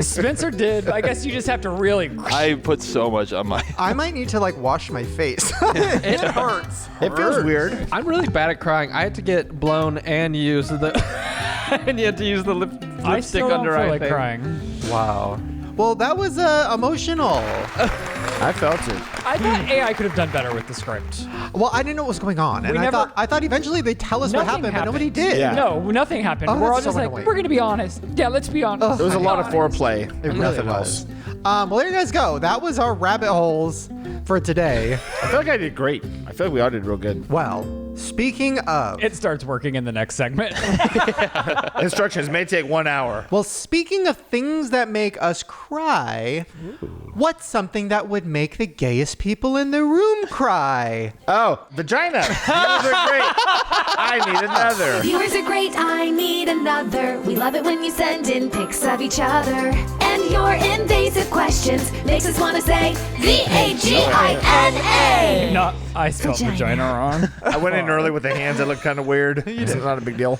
Spencer did. I guess you just have to really. I put so much on my... I might need to like wash my face. It hurts. It feels weird. I'm really bad at crying. I had to get blown and use the and you had to use the lipstick I still don't under feel eye like thing. crying. Wow. Well, that was emotional. I felt it. I thought AI could have done better with the script. Well, I didn't know what was going on, and We I never- thought eventually they'd tell us what Nothing happened, but nobody did. Yeah. No, nothing happened. Oh, We're all that's just so like, annoying. we're gonna be honest. Yeah, let's be honest. There was a lot of foreplay. It really Nothing was. else. Well, there you guys go. That was our rabbit holes for today. I feel like I did great. I feel like we all did real good. Well, speaking of, It starts working in the next segment. Instructions may take 1 hour. well, speaking of things that make us cry, what's something that would make the gayest people in the room cry? Oh, vagina. Those are great. I need another. Viewers are great, I need another. We love it when you send in pics of each other. And your invasive questions makes us want to say V-A-G-I-N-A. No, I spelled vagina wrong. I went in early with the hands that looked kind of weird. It's not a big deal.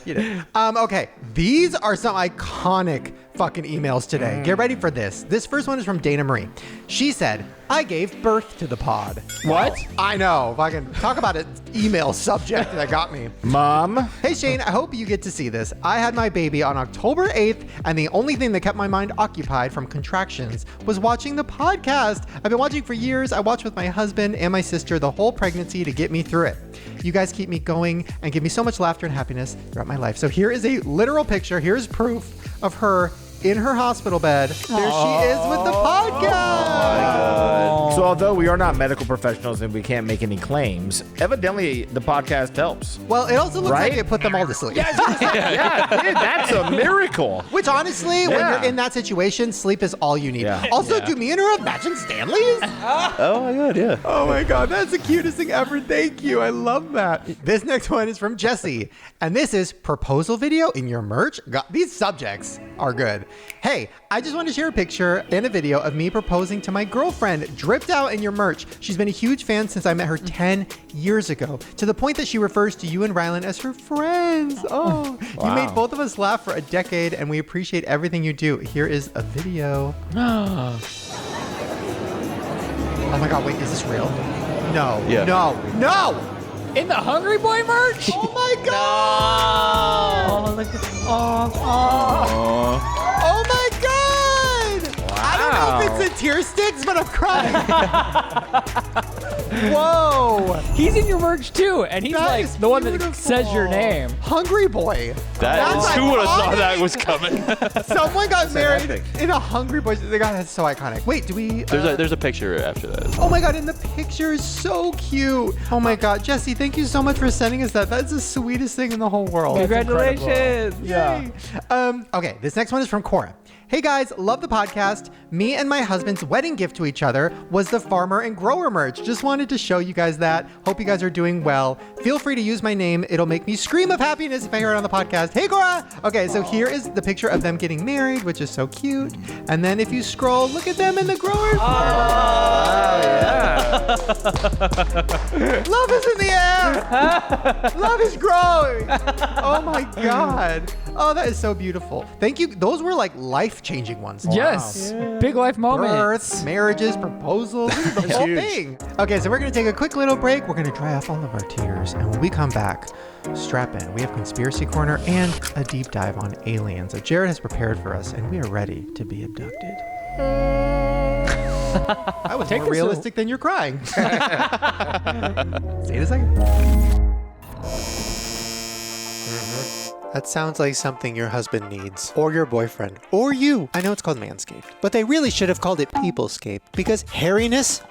Okay, these are some iconic fucking emails today. Get ready for this. This first one is from Dana Marie. She said, I gave birth to the pod. What? I know. Fucking talk about an email subject that got me. Mom. Hey Shane, I hope you get to see this. I had my baby on October 8th, and the only thing that kept my mind occupied from contractions was watching the podcast. I've been watching for years. I watched with my husband and my sister the whole pregnancy to get me through it. You guys keep me going and give me so much laughter and happiness throughout my life. So here is a literal picture. Here's proof of her in her hospital bed. There she is with the podcast. So although we are not medical professionals and we can't make any claims, evidently the podcast helps. Well, it also looks Right? like it put them all to sleep. Yeah, dude, that's a miracle. Which honestly, when Yeah. you're in that situation, sleep is all you need. Yeah. Also, Yeah. do me and her have matching Stanleys? Oh my god, yeah. Oh my God, that's the cutest thing ever. Thank you. I love that. This next one is from Jesse. And this is proposal video in your merch. God, these subjects are good. Hey, I just want to share a picture and a video of me proposing to my girlfriend, dripped out in your merch. She's been a huge fan since I met her 10 years ago, to the point that she refers to you and Ryland as her friends. Oh, you made both of us laugh for a decade, and we appreciate everything you do. Here is a video. Oh my God, wait, is this real? No, Yeah. no. In the Hungry Boy merch? Oh my God. Oh my God. I don't know if it's a tear sticks, but I'm crying. Whoa. He's in your merch too, and he's That like is the one that beautiful. says your name. Hungry Boy. That's who would have thought that was coming? Someone got married epic. in a Hungry Boy. God, that's so iconic. Wait, do we? There's a picture after that. Oh my God, and the picture is so cute. Oh my God, Jesse, thank you so much for sending us that. That's the sweetest thing in the whole world. Congratulations. Yay. Okay, this next one is from Cora. Hey guys, love the podcast. Me and my husband's wedding gift to each other was the Farmer and Grower merch. Just wanted to show you guys that. Hope you guys are doing well. Feel free to use my name. It'll make me scream of happiness if I hear it on the podcast. Hey Cora! Okay, so here is the picture of them getting married, which is so cute. And then if you scroll, look at them in the grower. Love is in the air. Love is growing. Oh my God. Oh, that is so beautiful. Thank you. Those were like life-changing ones. Yes. Big life moments. Births, marriages, proposals, the whole huge. thing. Okay, so we're going to take a quick little break. We're going to dry off all of our tears. And when we come back, strap in. We have Conspiracy Corner and a deep dive on aliens that Jerid has prepared for us, and we are ready to be abducted. That was more realistic than you're crying. See you in a second. That sounds like something your husband needs, or your boyfriend, or you. I know it's called Manscaped, but they really should have called it Peoplescape, because hairiness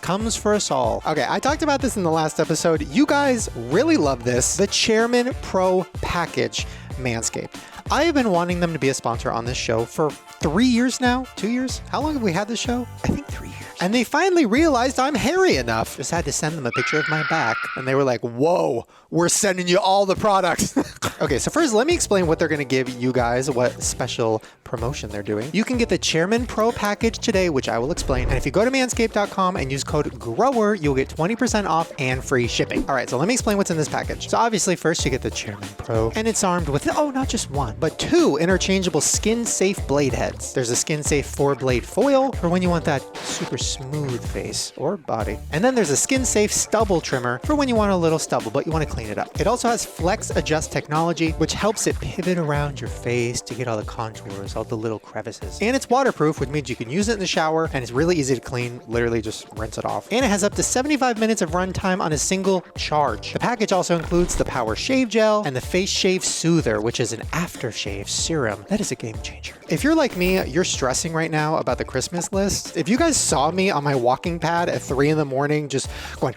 comes for us all. Okay, I talked about this in the last episode. You guys really love this. The Chairman Pro Package, Manscaped. I have been wanting them to be a sponsor on this show for 3 years now. 2 years? How long have we had this show? I think 3 years. And they finally realized I'm hairy enough. Just had to send them a picture of my back. And they were like, whoa, we're sending you all the products. Okay, so first let me explain what they're going to give you guys, what special promotion they're doing. You can get the Chairman Pro Package today, which I will explain. And if you go to manscaped.com and use code GROWER, you'll get 20% off and free shipping. All right, so let me explain what's in this package. So obviously first you get the Chairman Pro, and it's armed with, not just one, but 2 interchangeable skin-safe blade heads. There's a skin-safe 4-blade foil for when you want that super smooth face or body. And then there's a skin-safe stubble trimmer for when you want a little stubble, but you want to clean it up. It also has Flex Adjust technology, which helps it pivot around your face to get all the contours, all the little crevices. And it's waterproof, which means you can use it in the shower, and it's really easy to clean. Literally just rinse it off. And it has up to 75 minutes of runtime on a single charge. The package also includes the Power Shave Gel and the Face Shave Soother, which is an aftershave serum. That is a game changer. If you're like me, you're stressing right now about the Christmas list. If you guys saw me on my walking pad at 3 in the morning, just going,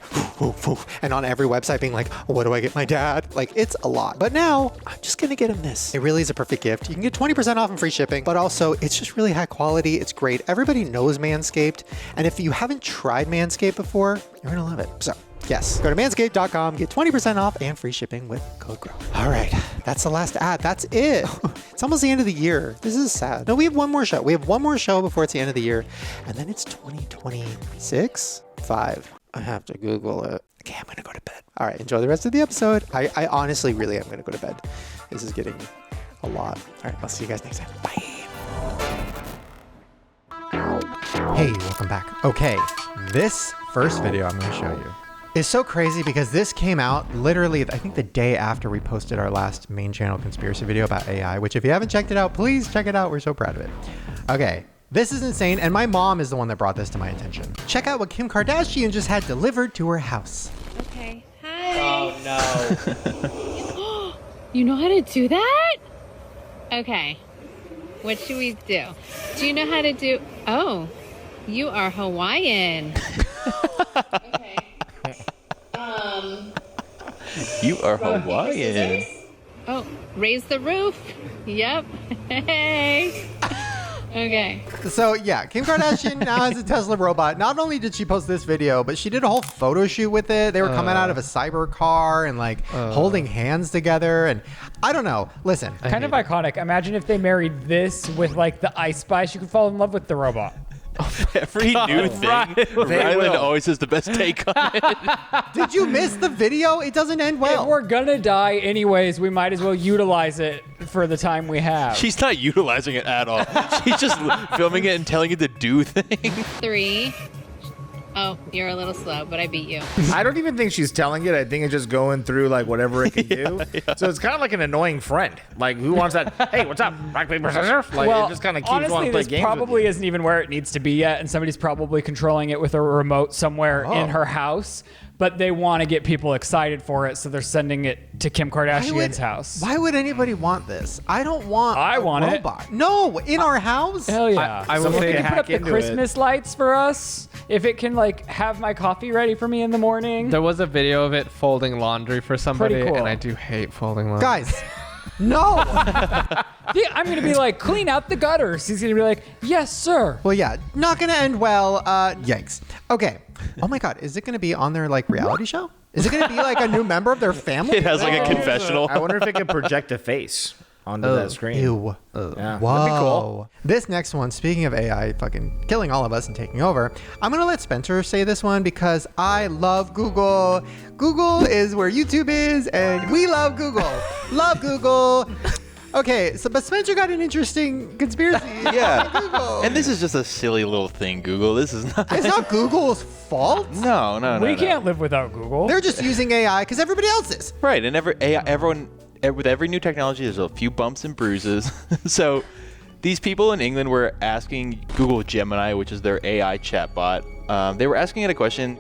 and on every website being like, what do I get my dad? Like, it's a lot. But now, I'm just gonna get him this. It really is a perfect gift. You can get 20% off and free shipping, but also it's just really high quality. It's great. Everybody knows Manscaped. And if you haven't tried Manscaped before, you're gonna love it. So yes, go to manscaped.com, get 20% off and free shipping with code GROW. All right, that's the last ad. That's it. It's almost the end of the year. This is sad. No, we have one more show. We have one more show before it's the end of the year. And then it's 2026? 5. I have to Google it. Okay, I'm gonna go to bed. All right, enjoy the rest of the episode. I honestly really am gonna go to bed. This is getting a lot. All right, I'll see you guys next time. Bye. Hey, welcome back. Okay, this first video I'm gonna show you is so crazy because this came out literally, I think the day after we posted our last main channel conspiracy video about AI, which if you haven't checked it out, please check it out. We're so proud of it. Okay. This is insane, and my mom is the one that brought this to my attention. Check out what Kim Kardashian just had delivered to her house. Okay. Hi. Oh, no. You know how to do that? Okay. What should we do? Do you know how to do... Oh. You are Hawaiian. Okay. You are Hawaiian. Oh, raise the roof. Yep. Hey. Okay. So yeah, Kim Kardashian now has a Tesla robot. Not only did she post this video, but she did a whole photo shoot with it. They were coming out of a cyber car and like holding hands together. And I don't know. Listen, Kind of iconic. Imagine if they married this with like the Ice Spice. You could fall in love with the robot. Every new thing, Ryland always has the best take on it. did you miss the video? It doesn't end well. If we're gonna die anyways, we might as well utilize it for the time we have. She's not utilizing it at all. She's just filming it and telling it to do things. 3. Oh, you're a little slow, but I beat you. I don't even think she's telling it. I think it's just going through like whatever it can do. So it's kind of like an annoying friend. Like, who wants that? Hey, what's up? Rock, paper, scissors? Like, well, it just kind of keeps honestly, wanting to play this games probably with you. isn't even where it needs to be yet, and somebody's probably controlling it with a remote somewhere in her house. But they want to get people excited for it, so they're sending it to Kim Kardashian's house. Why would anybody want this? I don't want a want it. robot. No, in our house? Hell yeah. I will Someone say can put hack up the into Christmas lights for us. If it can like have my coffee ready for me in the morning. There was a video of it folding laundry for somebody, Pretty cool. and I do hate folding laundry. Guys, no. I'm going to be like, clean out the gutters. He's going to be like, yes, sir. Well, yeah, not going to end well. Yikes. Okay. Oh my God. Is it going to be on their like reality show? Is it going to be like a new member of their family? It has like a confessional. I wonder if it can project a face onto that screen. Ew. Yeah, Whoa. that'd be cool. This next one, speaking of AI fucking killing all of us and taking over, I'm going to let Spencer say this one because I love Google. Google is where YouTube is, and we love Google. Love Google. Okay, so but Spencer got an interesting conspiracy. Yeah. Google. And this is just a silly little thing, Google. This is not. It's not Google's fault. No. We can't live without Google. They're just using AI because everybody else is. Right, and with every new technology, there's a few bumps and bruises. So these people in England were asking Google Gemini, which is their AI chatbot. They were asking a question,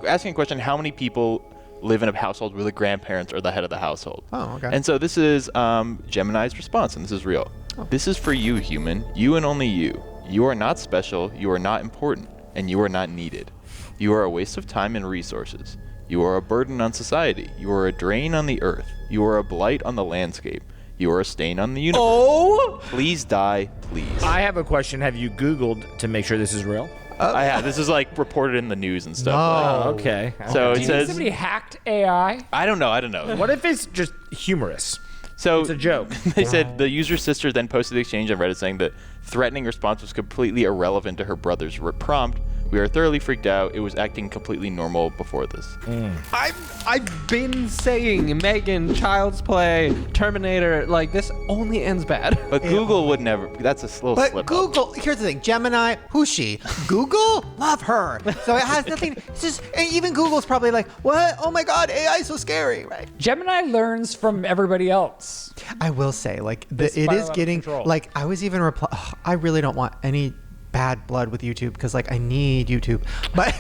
how many people live in a household where the grandparents are the head of the household. Oh, okay. And so this is Gemini's response, and this is real. This is for you, human, you and only you. You are not special, you are not important, and you are not needed. You are a waste of time and resources. You are a burden on society. You are a drain on the earth. You are a blight on the landscape. You are a stain on the universe. Oh! Please die, please. I have a question. Have you Googled to make sure this is real? I have. This is like reported in the news and stuff. Oh, okay. So Do it you think says. somebody hacked AI? I don't know. What if it's just humorous? So It's a joke. They said the user's sister then posted the exchange on Reddit saying the threatening response was completely irrelevant to her brother's prompt. We are thoroughly freaked out. It was acting completely normal before this. I've been saying Megan, Child's Play, Terminator, like this only ends bad. But Google would never. That's a little But slip Google, here's the thing, Gemini, who's she? Google, love her. So it has nothing. It's just, and even Google's probably like, what? Oh my God, AI is so scary, right? Gemini learns from everybody else. I will say, like, it is spiral out of getting control. like I was even I really don't want any bad blood with YouTube because like I need YouTube, but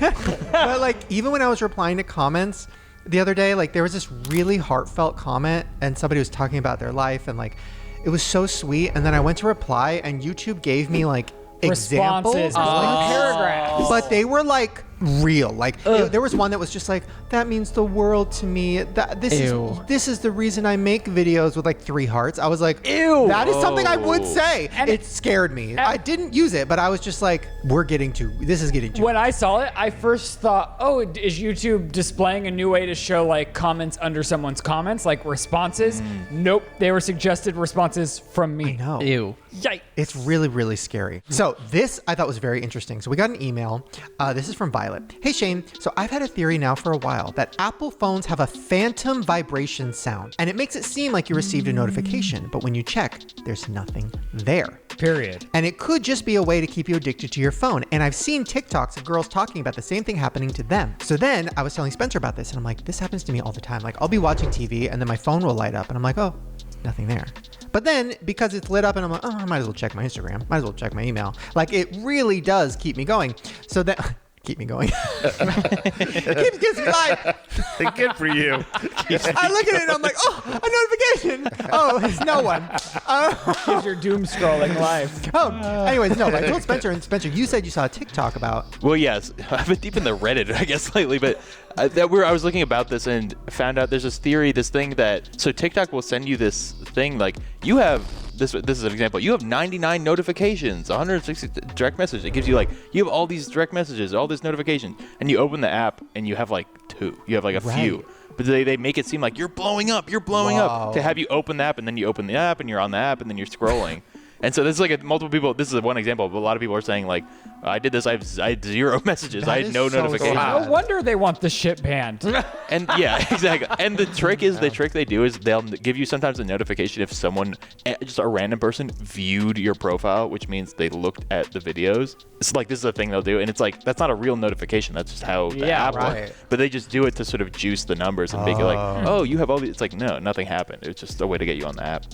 but like even when I was replying to comments the other day, like there was this really heartfelt comment and somebody was talking about their life and like it was so sweet, and then I went to reply and YouTube gave me like examples, Responses, paragraphs. but they were like real. Like there was one that was just like, that means the world to me. This is the reason I make videos with like 3 hearts. I was like, ew. That is something I would say. And it scared me. I didn't use it, but I was just like, this is getting too. When I saw it, I first thought, oh, is YouTube displaying a new way to show like comments under someone's comments, like responses? Nope, they were suggested responses from me. I know. Ew. Yikes. It's really, really scary. So this I thought was very interesting. So we got an email. This is from Violet. Hey Shane, so I've had a theory now for a while that Apple phones have a phantom vibration sound, and it makes it seem like you received a notification, but when you check, there's nothing there. Period. And it could just be a way to keep you addicted to your phone. And I've seen TikToks of girls talking about the same thing happening to them. So then I was telling Spencer about this, and I'm like, this happens to me all the time. Like I'll be watching TV and then my phone will light up and I'm like, oh, nothing there. But then because it's lit up and I'm like, oh, I might as well check my Instagram. Might as well check my email. Like it really does keep me going. So that keep me going. Keeps me alive. Good for you. I look at it and I'm like, oh, a notification. Oh, it's no one. Gives your doom scrolling life. Anyways, no, but I told Spencer, and Spencer, you said you saw a TikTok about. Well, yes, I've been deep in the Reddit, I guess, lately, but I was looking about this and found out there's this theory, this thing so TikTok will send you this thing, like, you have, this is an example, you have 99 notifications, 160 direct messages. It gives you, like, you have all these direct messages, all this notifications, and you open the app and you have, like, 2. You have, like, a few. But they make it seem like you're blowing up to have you open the app, and then you open the app and you're on the app and then you're scrolling. And so this is like multiple people. This is one example, but a lot of people are saying like, I did this. I had 0 messages. I had no notifications. No wonder they want the shit banned. And yeah, exactly. And the trick they do is they'll give you sometimes a notification if someone, just a random person, viewed your profile, which means they looked at the videos. It's like, this is a thing they'll do, and it's like, that's not a real notification. That's just how the app works. But they just do it to sort of juice the numbers and make it like, oh, you have all these. It's like, no, nothing happened. It's just a way to get you on the app.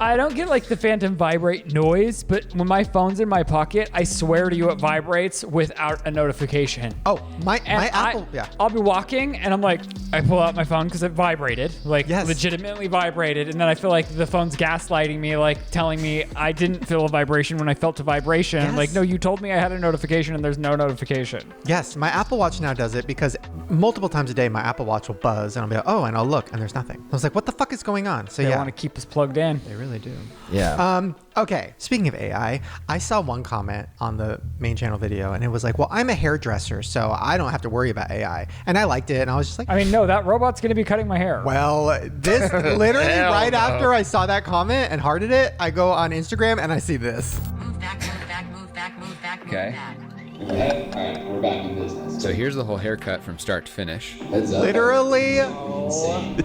I don't get like the phantom vibrate noise, but when my phone's in my pocket, I swear to you it vibrates without a notification. Oh, my Apple, I'll be walking and I'm like, I pull out my phone because it vibrated, like legitimately vibrated, and then I feel like the phone's gaslighting me, like telling me I didn't feel a vibration when I felt a vibration. Yes. Like, no, you told me I had a notification and there's no notification. Yes, my Apple Watch now does it because multiple times a day my Apple Watch will buzz and I'll be like, oh, and I'll look and there's nothing. I was like, what the fuck is going on? So they want to keep us plugged in. They really do. Yeah. Okay, speaking of AI, I saw one comment on the main channel video and it was like, well, I'm a hairdresser, so I don't have to worry about AI. And I liked it and I was just like, I mean, no, that robot's going to be cutting my hair. Well, this literally right after I saw that comment and hearted it, I go on Instagram and I see this. Move back, move back, move back, move back, move okay. back. Okay. All right, we're back in business. So here's the whole haircut from start to finish. Literally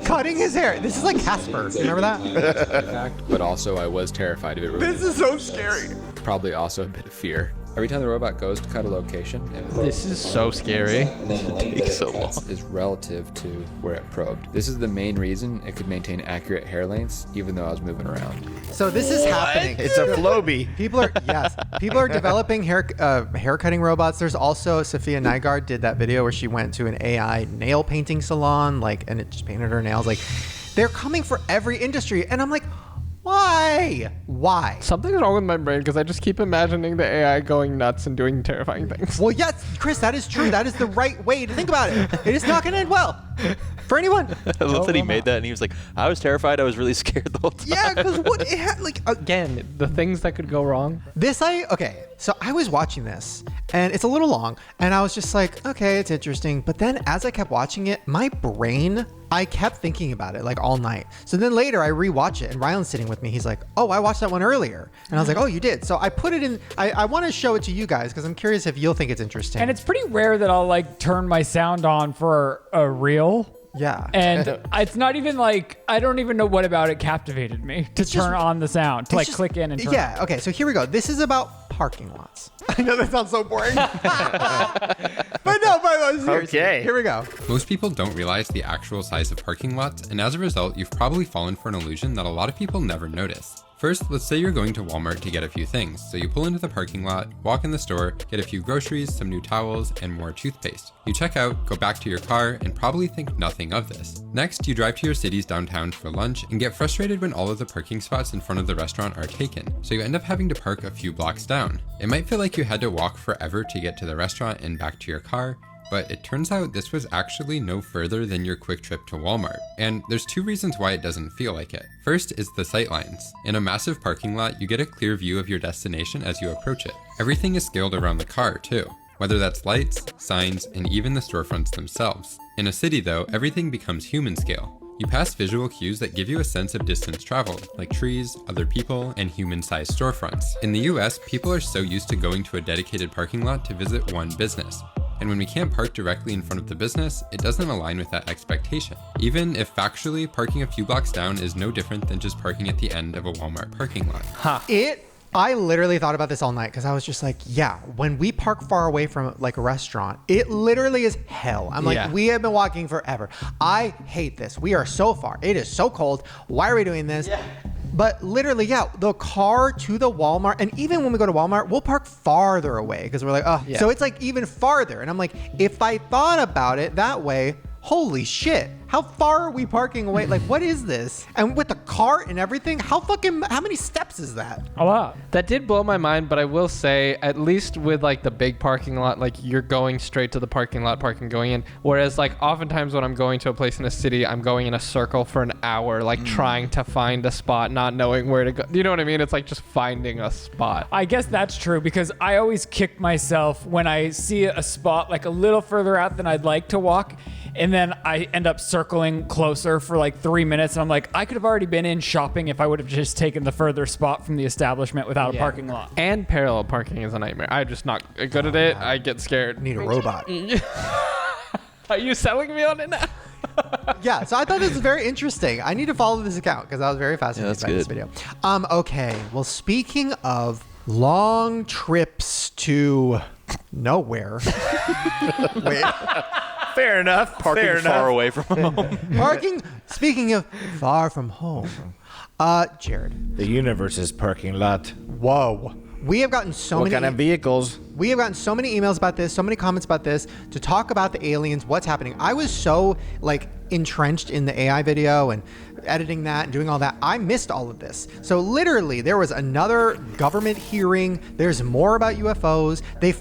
cutting his hair. This is like Casper. Remember that? But also I was terrified of it. This is so scary. Probably also a bit of fear. Every time the robot goes to cut a location, this is so scary. It takes so long. Is relative to where it probed. This is the main reason it could maintain accurate hair lengths even though I was moving around. So this is happening. It's a Flowbee. People are developing hair cutting robots. There's also Sophia Nygaard did that video where she went to an AI nail painting salon, and it just painted her nails. Like, they're coming for every industry, and I'm like, why? Something's wrong with my brain because I just keep imagining the AI going nuts and doing terrifying things. Well, yes, Chris, that is true. That is the right way to think about it. It is not going to end well for anyone. I love that he made that and he was like, I was terrified. I was really scared the whole time. Yeah, because what it had, again, the things that could go wrong. So I was watching this and it's a little long and I was just like, okay, it's interesting. But then as I kept watching it, my brain, I kept thinking about it like all night. So then later I rewatch it and Ryland's sitting with me. He's like, oh, I watched that one earlier. And I was like, oh, you did. So I put it in, I want to show it to you guys because I'm curious if you'll think it's interesting. And it's pretty rare that I'll like turn my sound on for a reel. Yeah. And it's not even like, I don't even know what about it captivated me to turn on the sound, to like click in and turn. Yeah. Okay. So here we go. This is about parking lots. I know that sounds so boring. But seriously. Okay. Here we go. Most people don't realize the actual size of parking lots, and as a result, you've probably fallen for an illusion that a lot of people never notice. First, let's say you're going to Walmart to get a few things. So you pull into the parking lot, walk in the store, get a few groceries, some new towels, and more toothpaste. You check out, go back to your car, and probably think nothing of this. Next, you drive to your city's downtown for lunch and get frustrated when all of the parking spots in front of the restaurant are taken. So you end up having to park a few blocks down. It might feel like you had to walk forever to get to the restaurant and back to your car, but it turns out this was actually no further than your quick trip to Walmart. And there's 2 reasons why it doesn't feel like it. First is the sightlines. In a massive parking lot, you get a clear view of your destination as you approach it. Everything is scaled around the car too, whether that's lights, signs, and even the storefronts themselves. In a city though, everything becomes human scale. You pass visual cues that give you a sense of distance traveled, like trees, other people, and human-sized storefronts. In the US, people are so used to going to a dedicated parking lot to visit one business. And when we can't park directly in front of the business, it doesn't align with that expectation. Even if factually, parking a few blocks down is no different than just parking at the end of a Walmart parking lot. I literally thought about this all night because I was just like, yeah, when we park far away from like a restaurant, it literally is hell. I'm like, we have been walking forever. I hate this. We are so far. It is so cold. Why are we doing this? But literally, yeah, the car to the Walmart, and even when we go to Walmart, we'll park farther away because we're like, oh, so it's like even farther. And I'm like, if I thought about it that way, holy shit, how far are we parking away? Like, what is this? And with the cart and everything, how many steps is that? A lot. That did blow my mind, but I will say, at least with like the big parking lot, like you're going straight to the parking lot, going in. Whereas like oftentimes when I'm going to a place in a city, I'm going in a circle for an hour, like trying to find a spot, not knowing where to go. You know what I mean? It's like just finding a spot. I guess that's true because I always kick myself when I see a spot like a little further out than I'd like to walk. And then I end up circling closer for like 3 minutes. And I'm like, I could have already been in shopping if I would have just taken the further spot from the establishment without a parking lot. And parallel parking is a nightmare. I'm just not good at it. I get scared. Need a robot. Are you selling me on it now? Yeah, so I thought this was very interesting. I need to follow this account because I was very fascinated by this video. Okay, well, speaking of long trips to nowhere. Wait. Fair enough. Parking far away from home. Speaking of far from home, Jerid. The universe's parking lot. Whoa. We have gotten so many. What kind of vehicles? We have gotten so many emails about this, so many comments about this, to talk about the aliens, what's happening. I was so entrenched in the AI video and editing that and doing all that. I missed all of this. So literally there was another government hearing. There's more about UFOs. They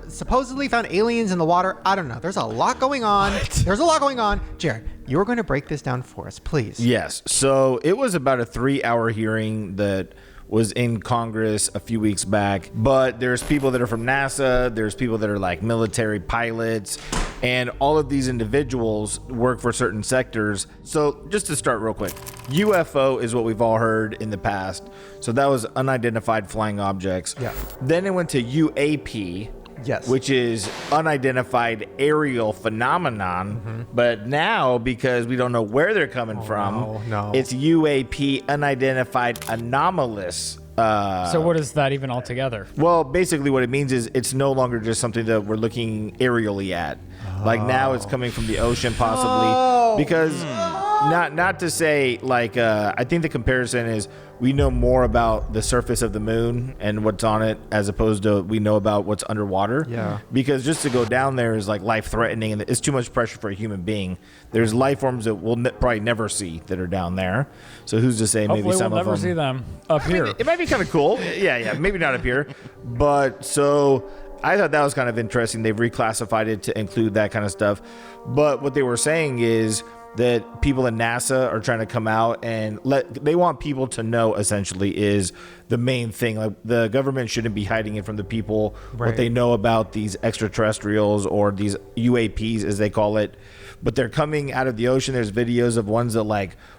supposedly found aliens in the water. I don't know. There's a lot going on. There's a lot going on. Jerid, you're going to break this down for us, please. Yes. So it was about a 3-hour hearing that was in Congress a few weeks back, but there's people that are from NASA, there's people that are like military pilots, and all of these individuals work for certain sectors. So just to start real quick, UFO is what we've all heard in the past. So that was unidentified flying objects. Yeah. Then it went to UAP. Yes. Which is unidentified aerial phenomenon. Mm-hmm. But now, because we don't know where they're coming from, it's UAP, unidentified anomalous. So what is that even altogether? Well, basically what it means is it's no longer just something that we're looking aerially at. Like now it's coming from the ocean possibly. Because not to say I think the comparison is we know more about the surface of the moon and what's on it as opposed to we know about what's underwater. Yeah. Because just to go down there is like life threatening and it's too much pressure for a human being. There's life forms that we'll probably never see that are down there. So who's to say maybe some we'll never of them see them up here. It might be kind of cool. Yeah, maybe not up here. But so I thought that was kind of interesting. They've reclassified it to include that kind of stuff. But what they were saying is that people in NASA are trying to come out and they want people to know, essentially, is the main thing. Like the government shouldn't be hiding it from the people, what they know about these extraterrestrials or these UAPs as they call it. But they're coming out of the ocean. There's videos of ones that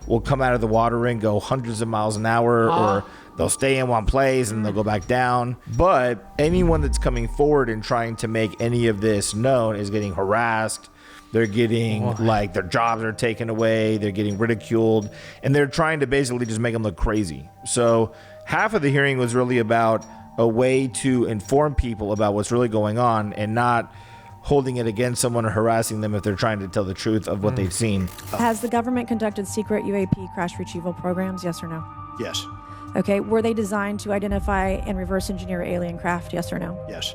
will come out of the water and go hundreds of miles an hour or they'll stay in one place and they'll go back down. But anyone that's coming forward and trying to make any of this known is getting harassed. They're getting their jobs are taken away. They're getting ridiculed, and they're trying to basically just make them look crazy. So half of the hearing was really about a way to inform people about what's really going on and not holding it against someone or harassing them if they're trying to tell the truth of what they've seen. Has the government conducted secret UAP crash retrieval programs? Yes or no? Yes. Okay. Were they designed to identify and reverse engineer alien craft? Yes or no? Yes.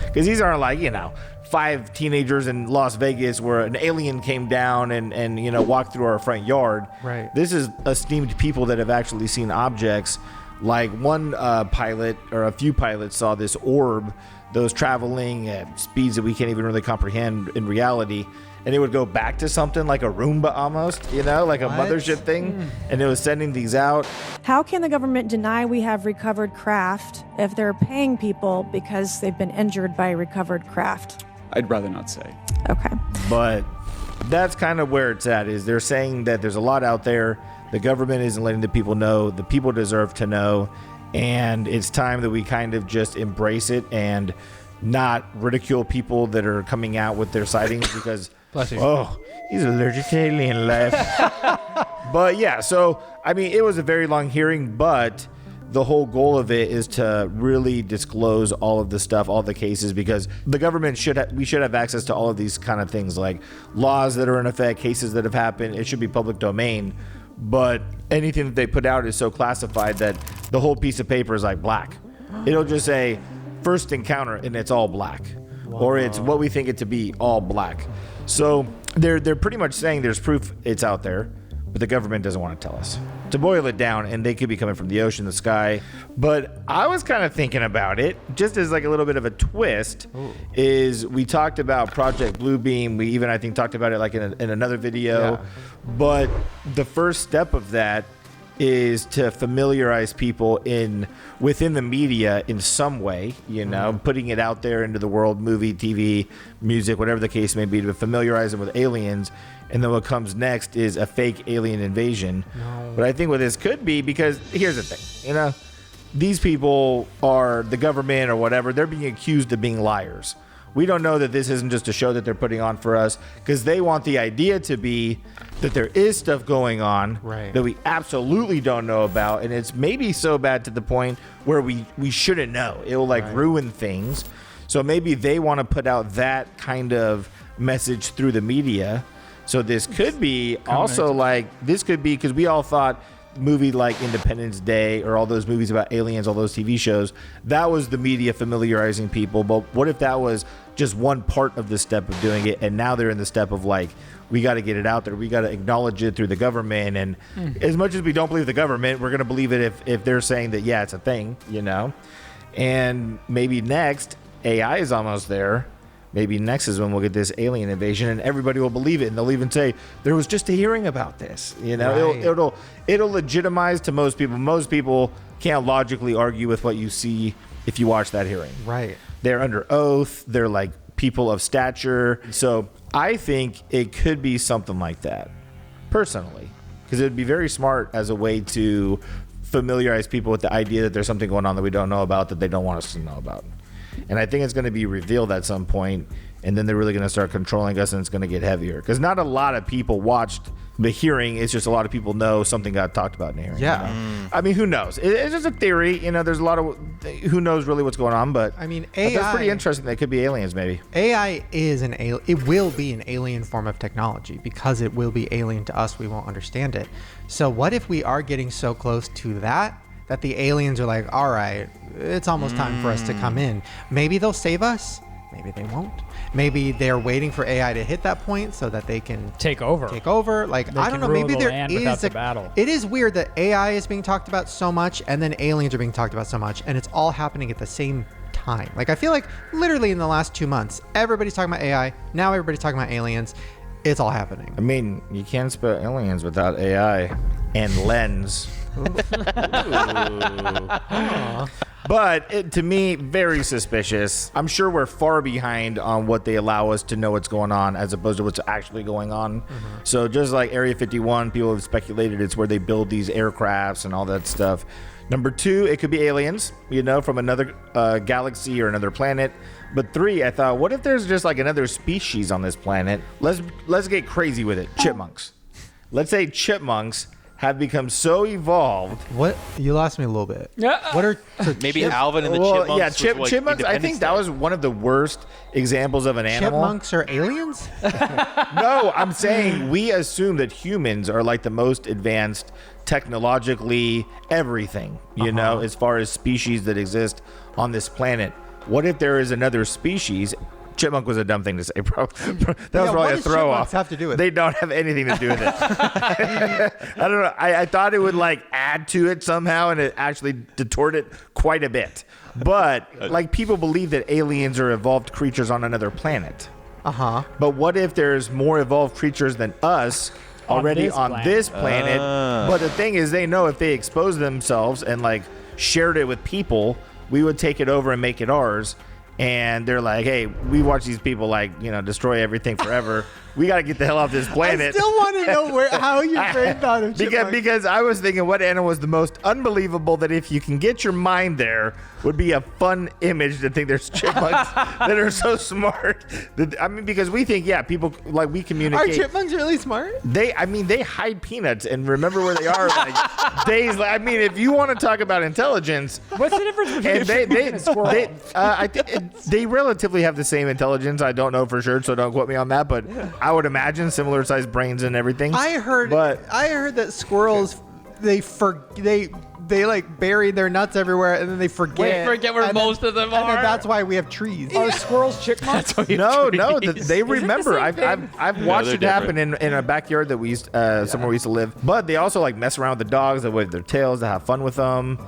Because these aren't 5 teenagers in Las Vegas where an alien came down and walked through our front yard. Right. This is esteemed people that have actually seen objects. Like one pilot or a few pilots saw this orb that was traveling at speeds that we can't even really comprehend in reality. And it would go back to something like a Roomba almost, like a mothership thing. And it was sending these out. How can the government deny we have recovered craft if they're paying people because they've been injured by recovered craft? I'd rather not say. Okay. But that's kind of where it's at, is they're saying that there's a lot out there. The government isn't letting the people know. The people deserve to know. And it's time that we kind of just embrace it and not ridicule people that are coming out with their sightings because, he's allergic to alien life. But yeah, so, it was a very long hearing, but the whole goal of it is to really disclose all of the stuff, all the cases, because the government we should have access to all of these kind of things, like laws that are in effect, cases that have happened. It should be public domain. but anything that they put out is so classified that the whole piece of paper is like black. It'll just say first encounter and it's all black. Or it's what we think it to be, all black. So they're pretty much saying there's proof it's out there, but the government doesn't want to tell us. To boil it down, and they could be coming from the ocean, the sky. But I was kind of thinking about it, just as like a little bit of a twist, is we talked about Project Bluebeam. We even, I think, talked about it like in another video. Yeah. But the first step of that is to familiarize people within the media in some way, putting it out there into the world, movie, TV, music, whatever the case may be, to familiarize them with aliens. And then what comes next is a fake alien invasion. No. But I think what this could be, because here's the thing, these people are the government or whatever, they're being accused of being liars. We don't know that this isn't just a show that they're putting on for us, because they want the idea to be that there is stuff going on that we absolutely don't know about, and it's maybe so bad to the point where we shouldn't know. It will ruin things. So maybe they want to put out that kind of message through the media. So this could be this could be, because we all thought movie like Independence Day or all those movies about aliens, all those TV shows, that was the media familiarizing people. But what if that was just one part of the step of doing it, and now they're in the step of we got to get it out there, we got to acknowledge it through the government, and as much as we don't believe the government, we're going to believe it if they're saying that it's a thing, and maybe next AI is almost there. Maybe next is when we'll get this alien invasion, and everybody will believe it, and they'll even say there was just a hearing about this. It'll legitimize to most people. Most people can't logically argue with what you see if you watch that hearing. Right. They're under oath. They're like people of stature. So I think it could be something like that, personally, because it would be very smart as a way to familiarize people with the idea that there's something going on that we don't know about, that they don't want us to know about. And I think it's going to be revealed at some point, and then they're really going to start controlling us, and it's going to get heavier. Because not a lot of people watched the hearing. It's just a lot of people know something got talked about in the hearing. Yeah. I mean, who knows? It's just a theory. There's a lot of who knows really what's going on. But I mean, AI. That's pretty interesting. They could be aliens, maybe. AI is it will be an alien form of technology, because it will be alien to us. We won't understand it. So what if we are getting so close to that the aliens are like, all right, it's almost time for us to come in. Maybe they'll save us. Maybe they won't. Maybe they're waiting for AI to hit that point so that they can take over. Like, I don't know. Maybe there is a battle. It is weird that AI is being talked about so much, and then aliens are being talked about so much, and it's all happening at the same time. Like, I feel like literally in the last 2 months, everybody's talking about AI. Now everybody's talking about aliens. It's all happening. I mean, you can't spell aliens without AI and lens. But to me, very suspicious. I'm sure we're far behind on what they allow us to know what's going on as opposed to what's actually going on. So just like Area 51, people have speculated it's where they build these aircrafts and all that stuff. Number 2, it could be aliens, from another galaxy or another planet. But 3, I thought, what if there's just like another species on this planet? Let's get crazy with it. Chipmunks. Let's say chipmunks have become so evolved. What? You lost me a little bit. What are maybe Alvin and the Chipmunks? Yeah, chipmunks. I think that was one of the worst examples of an animal. Chipmunks are aliens? No, I'm saying we assume that humans are like the most advanced technologically everything, as far as species that exist on this planet. What if there is another species? Chipmunk was a dumb thing to say, bro. That was probably a throw off. Have to do with they don't have anything to do with it. I don't know. I thought it would add to it somehow, and it actually detoured it quite a bit. But people believe that aliens are evolved creatures on another planet. But what if there's more evolved creatures than us already on this planet? But the thing is, they know if they expose themselves and shared it with people, we would take it over and make it ours. And they're like, hey, we watch these people destroy everything forever. We got to get the hell off this planet. I still want to know how your brain thought of chipmunks. Because I was thinking what animal was the most unbelievable that if you can get your mind there would be a fun image to think there's chipmunks that are so smart. Because we think, people, we communicate. Are chipmunks really smart? They hide peanuts and remember where they are days. If you want to talk about intelligence. What's the difference between a chipmunk and a squirrel? They relatively have the same intelligence. I don't know for sure, so don't quote me on that. But I would imagine similar sized brains and everything. I heard that squirrels they like bury their nuts everywhere and then they forget. Where most of them and are. then that's why we have trees. Are squirrels chipmunks? No, they remember. I've watched it happen different. in a backyard that we used somewhere we used to live. But they also like mess around with the dogs. They wave their tails. They have fun with them.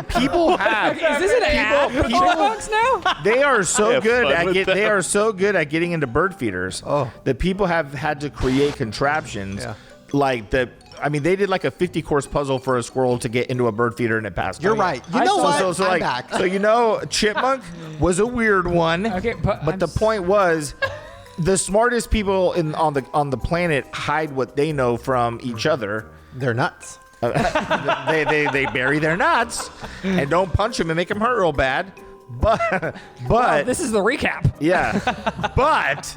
People have. Is this an ad for chipmunks now? They are so good fun with they them. are so good at getting into bird feeders. That people have had to create contraptions like the. I mean, they did like a 50-course puzzle for a squirrel to get into a bird feeder, and it passed. You're right. You know what? I'm back. So chipmunk was a weird one. Okay, but the point was, the smartest people on the planet hide what they know from each other. They're nuts. They bury their nuts and don't punch them and make them hurt real bad. But this is the recap. Yeah, but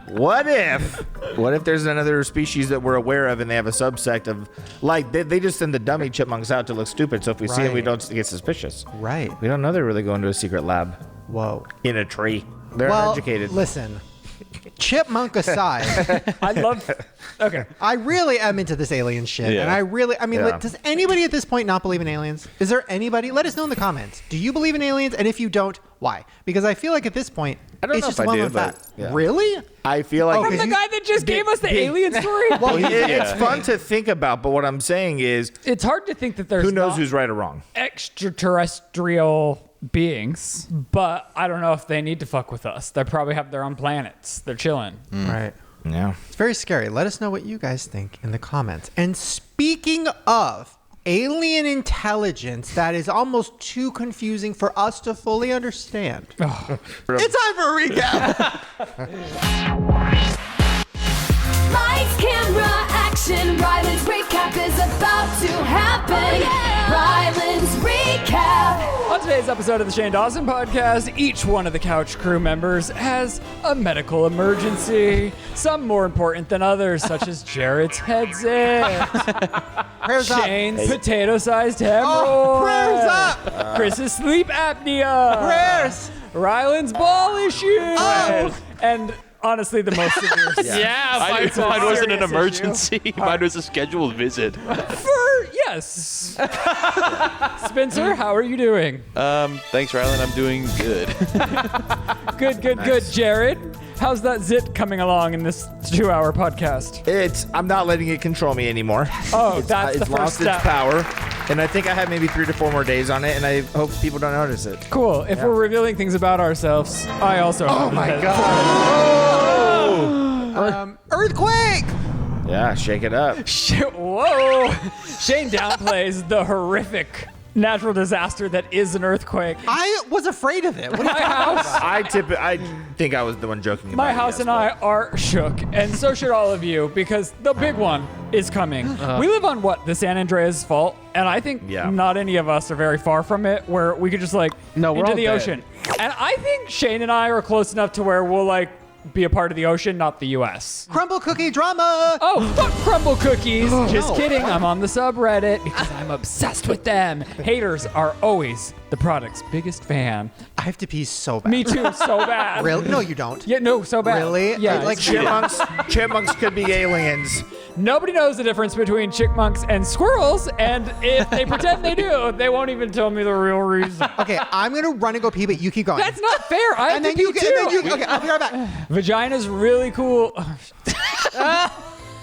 what if there's another species that we're aware of and they have a subsect of like they just send the dummy chipmunks out to look stupid. So if we see them, we don't get suspicious. Right. We don't know they're really going to a secret lab. Whoa. In a tree. They're uneducated. Listen. Chipmunk aside, I really am into this alien shit, and I mean, does anybody at this point not believe in aliens? Is there anybody? Let us know in the comments. Do you believe in aliens? And if you don't, why? Because I feel like at this point, it's just one of that. Really? I feel like from the guy that just gave us the alien story. Well, it's fun to think about, but what I'm saying is, it's hard to think that there's who knows who's right or wrong. Extraterrestrial beings, but I don't know if they need to fuck with us. They probably have their own planets. They're chilling. Right. Yeah. It's very scary. Let us know what you guys think in the comments. And speaking of alien intelligence that is almost too confusing for us to fully understand, it's time for a recap. Lights, camera, action. Ryland's recap is about to happen. Ryland's recap. On today's episode of the Shane Dawson Podcast, each one of the couch crew members has a medical emergency. Some more important than others, such as Jerid's head zit, Shane's potato-sized hemorrhoid, prayers up. Chris's sleep apnea, Prayers. Ryland's ball issue, and honestly, the most severe. Mine wasn't an emergency. Mine was a scheduled visit. Yes. Spencer, how are you doing? Thanks, Ryland. I'm doing good. Good. Jerid, how's that zit coming along in this 2-hour podcast? I'm not letting it control me anymore. Oh, that's the it's first lost step. its power, and I think I have maybe 3 to 4 more days on it, and I hope people don't notice it. Cool. If we're revealing things about ourselves, I also. Oh my god! Earthquake! Yeah, shake it up. Whoa! Shane downplays the horrific natural disaster that is an earthquake. I was afraid of it. What My house. I think I was the one joking about My it. house and I are shook, and so should all of you, because the big one is coming. We live on the San Andreas Fault, and I think not any of us are very far from it, where we could just we're into all the dead. ocean. And I think Shane and I are close enough to where we'll be a part of the ocean, not the U.S. Crumble cookie drama. Oh, fuck crumble cookies. Just kidding. I'm on the subreddit because I'm obsessed with them. Haters are always the product's biggest fan. I have to pee so bad. Me too, so bad. Really? No, you don't. Yeah, no, so bad. Really? Yeah. Like chipmunks could be aliens. Nobody knows the difference between chipmunks and squirrels, and if they pretend they do, they won't even tell me the real reason. Okay, I'm gonna run and go pee, but you keep going. That's not fair. I have to pee too. Okay, I'll be right back. Vagina's really cool.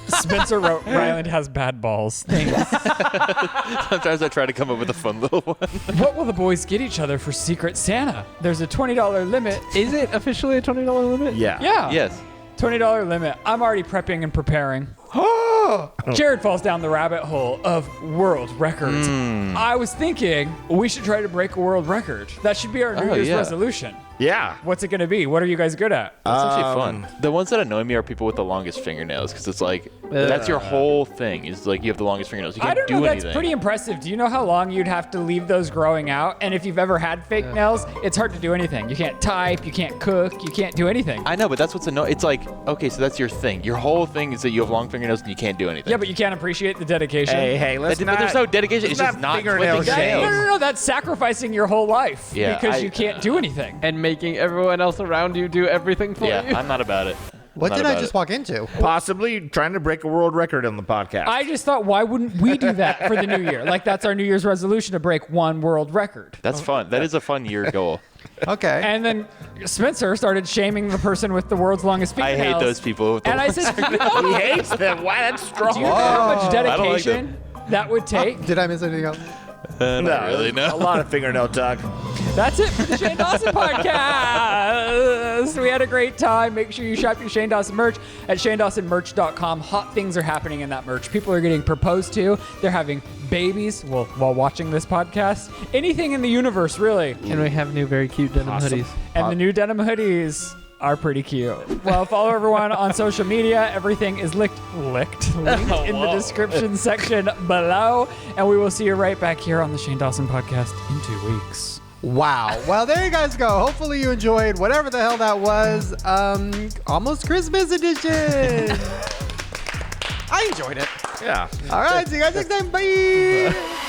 Spencer wrote, Ryland has bad balls. Thanks. Sometimes I try to come up with a fun little one. What will the boys get each other for Secret Santa? There's a $20 limit. Is it officially a $20 limit? Yeah. Yes. $20 limit. I'm already prepping and preparing. Jerid falls down the rabbit hole of world records. I was thinking we should try to break a world record. That should be our New Year's resolution. Yeah. What's it going to be? What are you guys good at? That's actually fun. The ones that annoy me are people with the longest fingernails, because it's like, that's your whole thing. Is like you have the longest fingernails. You can't I don't do know. anything. That's pretty impressive. Do you know how long you'd have to leave those growing out? And if you've ever had fake nails, it's hard to do anything. You can't type. You can't cook. You can't do anything. I know, but that's what's annoying. It's like, okay, so that's your thing. Your whole thing is that you have long fingernails and you can't do anything. Yeah, but you can't appreciate the dedication. Hey, let's But there's no dedication. It's just not fingernail clipping shame. nails. No. That's sacrificing your whole life because you can't do anything. And making everyone else around you do everything for you. Yeah, I'm not about it. What Not did I about just it. walk into? Possibly trying to break a world record on the podcast. I just thought, why wouldn't we do that for the new year? Like, that's our New Year's resolution to break one world record. That's fun. That is a fun year goal. Okay. And then Spencer started shaming the person with the world's longest I fingernails. hate those people. With the And I said, He hates them. Wow, that's strong. do you know how much I don't like dedication that would take? Did I miss anything else? Not really, no. A lot of fingernail talk. That's it for the Shane Dawson podcast. We had a great time. Make sure you shop your Shane Dawson merch at ShanedawsonMerch.com. Hot things are happening in that merch. People are getting proposed to. They're having babies while watching this podcast. Anything in the universe, really. And we have new very cute denim hoodies. And the new denim hoodies are pretty cute. Well, follow everyone on social media. Everything is linked in the description section below. And we will see you right back here on the Shane Dawson podcast in 2 weeks. Wow. Well, there you guys go. Hopefully you enjoyed whatever the hell that was. Almost Christmas edition. I enjoyed it. Yeah. All right. See you guys next time. Bye.